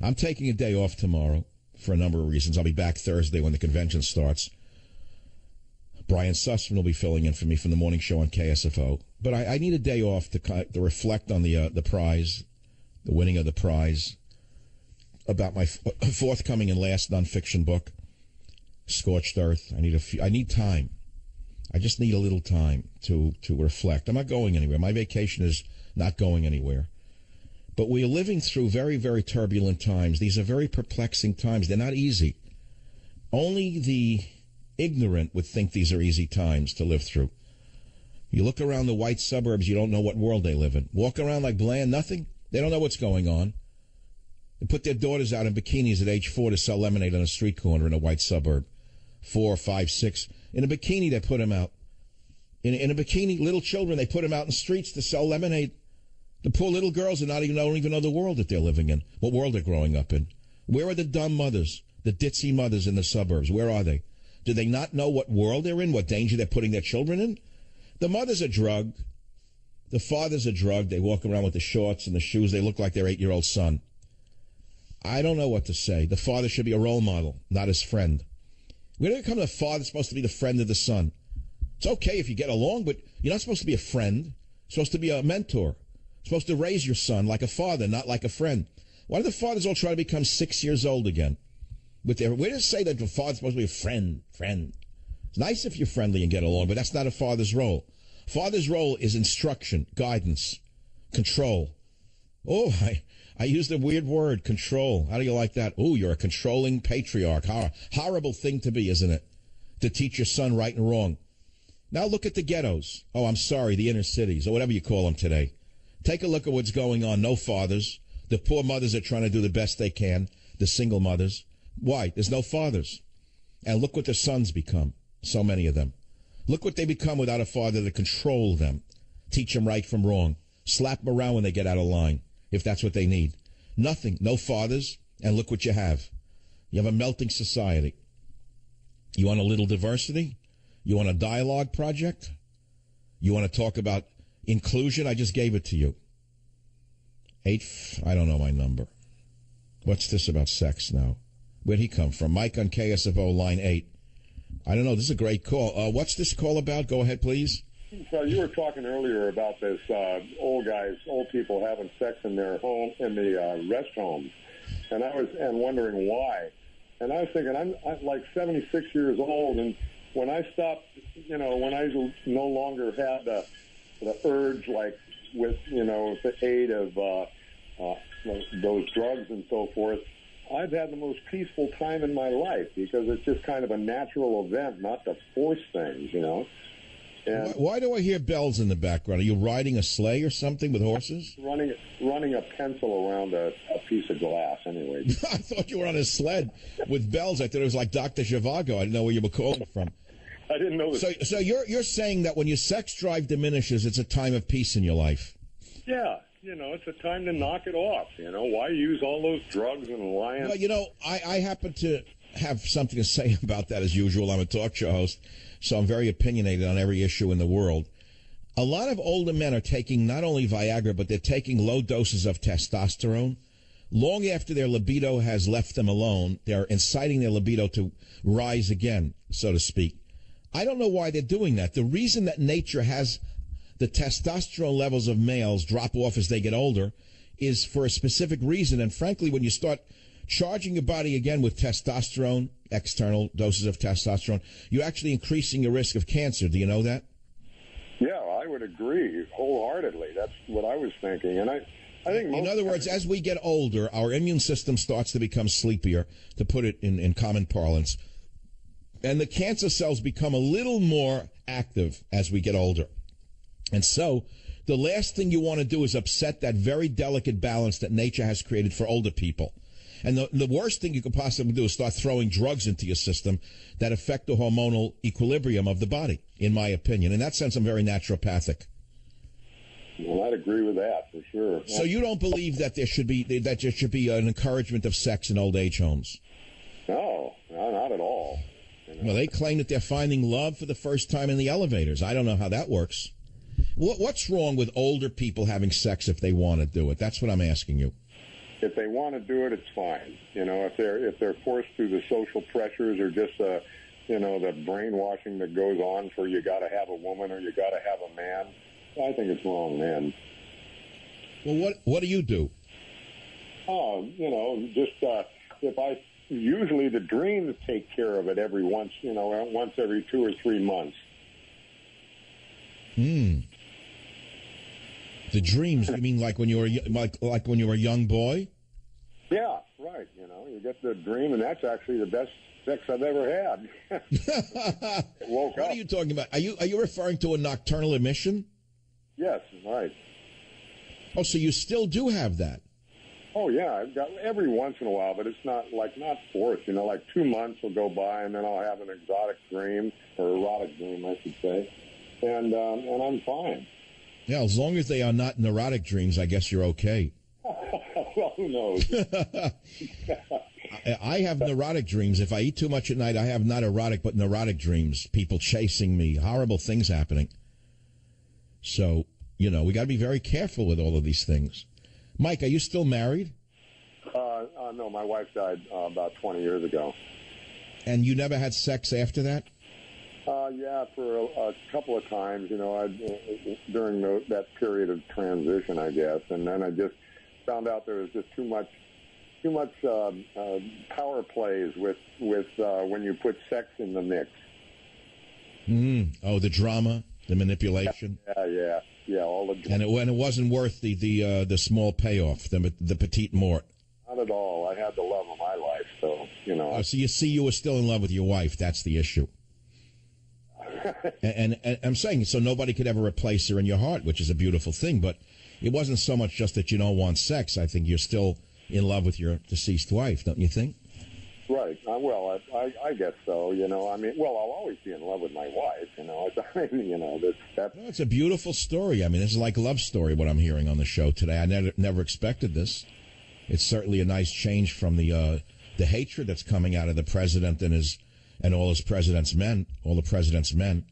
S2: I'm taking a day off tomorrow for a number of reasons. I'll be back Thursday when the convention starts. Brian Sussman will be filling in for me from the morning show on KSFO. But I need a day off to reflect on the prize, the winning of the prize, about my forthcoming and last nonfiction book, Scorched Earth. I need time. I just need a little time to reflect. I'm not going anywhere. My vacation is not going anywhere. But we are living through very, very turbulent times. These are very perplexing times. They're not easy. Only the ignorant would think these are easy times to live through. You look around the white suburbs, you don't know what world they live in. Walk around like bland, nothing. They don't know what's going on. They put their daughters out in bikinis at age 4 to sell lemonade on a street corner in a white suburb. 4, 5, 6. In a bikini, they put them out. In a bikini, little children, they put them out in the streets to sell lemonade. The poor little girls don't even know the world that they're living in, what world they're growing up in. Where are the dumb mothers, the ditzy mothers in the suburbs? Where are they? Do they not know what world they're in, what danger they're putting their children in? The mothers are drugged. The fathers are drugged. They walk around with the shorts and the shoes. They look like their 8-year-old son. I don't know what to say. The father should be a role model, not his friend. Where did it come the father's supposed to be the friend of the son? It's okay if you get along, but you're not supposed to be a friend. You're supposed to be a mentor. You're supposed to raise your son like a father, not like a friend. Why do the fathers all try to become 6 years old again? Where does it say that the father's supposed to be a friend? It's nice if you're friendly and get along, but that's not a father's role. Father's role is instruction, guidance, control. Oh, I used a weird word, control. How do you like that? Oh, you're a controlling patriarch. Horrible thing to be, isn't it? To teach your son right and wrong. Now look at the ghettos. Oh, I'm sorry, the inner cities, or whatever you call them today. Take a look at what's going on. No fathers. The poor mothers are trying to do the best they can. The single mothers. Why? There's no fathers. And look what their sons become. So many of them. Look what they become without a father to control them. Teach them right from wrong. Slap them around when they get out of line, if that's what they need. Nothing. No fathers. And look what you have. You have a melting society. You want a little diversity? You want a dialogue project? You want to talk about inclusion? I just gave it to you. I don't know my number. What's this about sex now? Where'd he come from? Mike on KSFO, line 8. I don't know. This is a great call. What's this call about? Go ahead, please.
S9: So you were talking earlier about this old people having sex in their home, in the rest homes, and I was wondering why. And I was thinking, I'm like 76 years old, and when I stopped, when I no longer had the urge, like with the aid of those drugs and so forth, I've had the most peaceful time in my life because it's just kind of a natural event, not to force things, And
S2: why do I hear bells in the background? Are you riding a sleigh or something with horses?
S9: Running a pencil around a piece of glass, anyway.
S2: I thought you were on a sled with bells. I thought it was like Dr. Zhivago. I didn't know where you were calling from.
S9: I didn't know that.
S2: So you're saying that when your sex drive diminishes, it's a time of peace in your life?
S9: Yeah. it's a time to knock it off. Why use all those drugs and lying?
S2: Well, I happen to have something to say about that as usual. I'm a talk show host, so I'm very opinionated on every issue in the world. A lot of older men are taking not only Viagra, but they're taking low doses of testosterone. Long after their libido has left them alone, they're inciting their libido to rise again, so to speak. I don't know why they're doing that. The reason that nature has the testosterone levels of males drop off as they get older is for a specific reason. And frankly, when you start charging your body again with testosterone, external doses of testosterone, you're actually increasing your risk of cancer. Do you know that?
S9: Yeah, I would agree wholeheartedly. That's what I was thinking. And I think
S2: in other words, as we get older, our immune system starts to become sleepier, to put it in common parlance. And the cancer cells become a little more active as we get older. And so the last thing you want to do is upset that very delicate balance that nature has created for older people. And the worst thing you could possibly do is start throwing drugs into your system that affect the hormonal equilibrium of the body, in my opinion. In that sense, I'm very naturopathic.
S9: Well, I'd agree with that for sure.
S2: So you don't believe that there should be an encouragement of sex in old age homes?
S9: No, not at all.
S2: Well, they claim that they're finding love for the first time in the elevators. I don't know how that works. What's wrong with older people having sex if they want to do it? That's what I'm asking you.
S9: If they want to do it, it's fine. If they're forced through the social pressures or just the brainwashing that goes on for you got to have a woman or you got to have a man, I think it's wrong, man.
S2: Well, what do you do?
S9: Usually the dreams take care of it once every 2 or 3 months.
S2: The dreams, you mean like when you were like when you were a young boy?
S9: Yeah, right. You get the dream, and that's actually the best sex I've ever had. Woke up.
S2: What are you talking about? Are you referring to a nocturnal emission?
S9: Yes, right.
S2: Oh, so you still do have that?
S9: Oh yeah, I've got every once in a while, but it's not forced. Like 2 months will go by, and then I'll have an exotic dream or erotic dream, I should say, and I'm fine.
S2: Yeah, as long as they are not neurotic dreams, I guess you're okay.
S9: Well, who knows?
S2: I have neurotic dreams. If I eat too much at night, I have not erotic, but neurotic dreams. People chasing me, horrible things happening. So, we got to be very careful with all of these things. Mike, are you still married?
S9: No, my wife died about 20 years ago.
S2: And you never had sex after that?
S9: Yeah, for a couple of times, during that period of transition, I guess. And then I just found out there was just too much power plays with when you put sex in the mix.
S2: Oh, the drama, the manipulation.
S9: Yeah. All the
S2: and it wasn't worth the small payoff, the petite mort.
S9: Not at all. I had the love of my life, so
S2: So you were still in love with your wife. That's the issue. and I'm saying, so nobody could ever replace her in your heart, which is a beautiful thing. But it wasn't so much just that you don't want sex. I think you're still in love with your deceased wife, don't you think?
S9: Right. Well, I guess so. I'll always be in love with my wife.
S2: It's a beautiful story. this is like a love story, what I'm hearing on the show today. I never expected this. It's certainly a nice change from the hatred that's coming out of the president and all the president's men.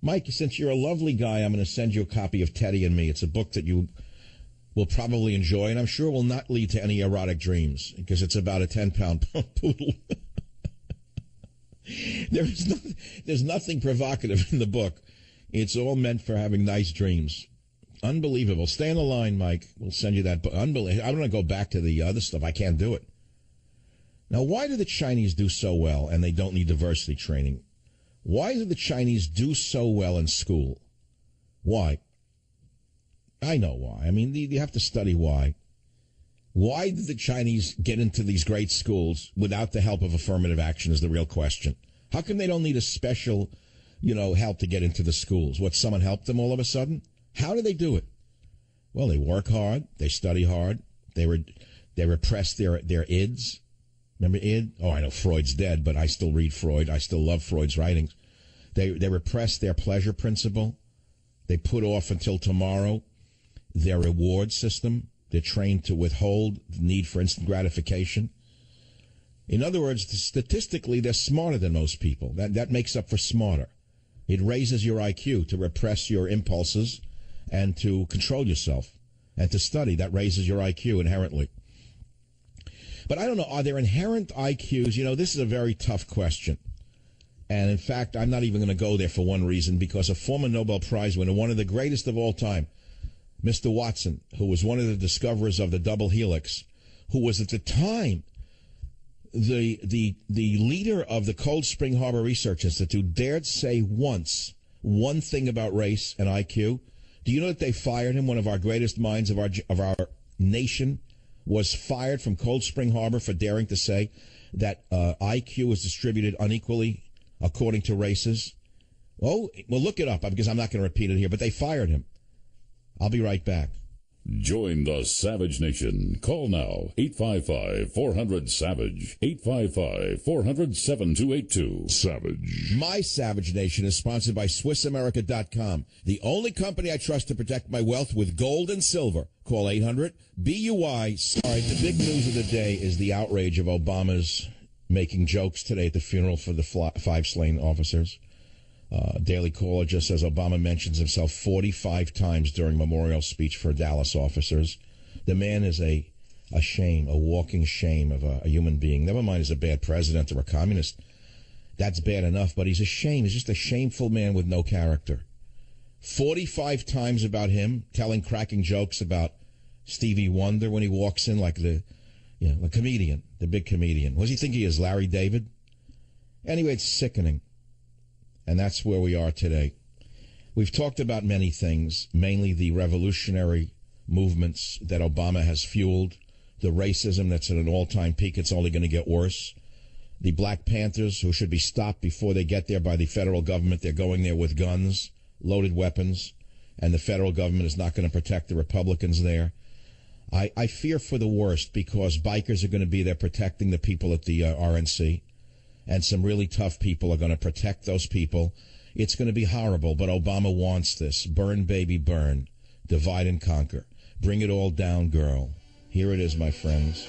S2: Mike, since you're a lovely guy, I'm going to send you a copy of Teddy and Me. It's a book that you will probably enjoy, and I'm sure will not lead to any erotic dreams, because it's about a 10-pound poodle. There's nothing provocative in the book. It's all meant for having nice dreams. Unbelievable. Stay on the line, Mike. We'll send you that book. Unbelievable. I'm going to go back to the other stuff. I can't do it. Now, why do the Chinese do so well and they don't need diversity training? Why do the Chinese do so well in school? Why? I know why. You have to study why. Why did the Chinese get into these great schools without the help of affirmative action is the real question. How come they don't need a special, help to get into the schools? Someone helped them all of a sudden? How do they do it? Well, they work hard. They study hard. They repress their ids. Remember id? Oh, I know Freud's dead, but I still read Freud. I still love Freud's writings. They repress their pleasure principle. They put off until tomorrow their reward system. They're trained to withhold the need for instant gratification. In other words, statistically, they're smarter than most people. That makes up for smarter. It raises your IQ to repress your impulses and to control yourself and to study. That raises your IQ inherently. But I don't know, are there inherent IQs? You know, this is a very tough question. And in fact, I'm not even going to go there for one reason, because a former Nobel Prize winner, one of the greatest of all time, Mr. Watson, who was one of the discoverers of the double helix, who was at the time the leader of the Cold Spring Harbor Research Institute, dared say once one thing about race and IQ. Do you know that they fired him? One of our greatest minds of our nation was fired from Cold Spring Harbor for daring to say that IQ was distributed unequally according to races. Oh, well, look it up, because I'm not going to repeat it here, but they fired him. I'll be right back.
S1: Join the Savage Nation. Call now, 855-400-SAVAGE, 855-400-7282. Savage.
S2: My Savage Nation is sponsored by SwissAmerica.com, the only company I trust to protect my wealth with gold and silver. Call 800-BUI. All right, the big news of the day is the outrage of Obama's making jokes today at the funeral for the 5 slain officers. Daily Caller just says Obama mentions himself 45 times during memorial speech for Dallas officers. The man is a shame, a walking shame of a human being. Never mind he's a bad president or a communist. That's bad enough, but he's a shame. He's just a shameful man with no character. 45 times about him, cracking jokes about Stevie Wonder when he walks in like a comedian, the big comedian. What does he think he is, Larry David? Anyway, it's sickening. And that's where we are today. We've talked about many things, mainly the revolutionary movements that Obama has fueled, the racism that's at an all-time peak. It's only going to get worse. The Black Panthers, who should be stopped before they get there by the federal government. They're going there with guns, loaded weapons, and the federal government is not going to protect the Republicans there. I fear for the worst, because bikers are going to be there protecting the people at the RNC. And some really tough people are going to protect those people. It's going to be horrible, but Obama wants this. Burn, baby, burn. Divide and conquer. Bring it all down, girl. Here it is, my friends.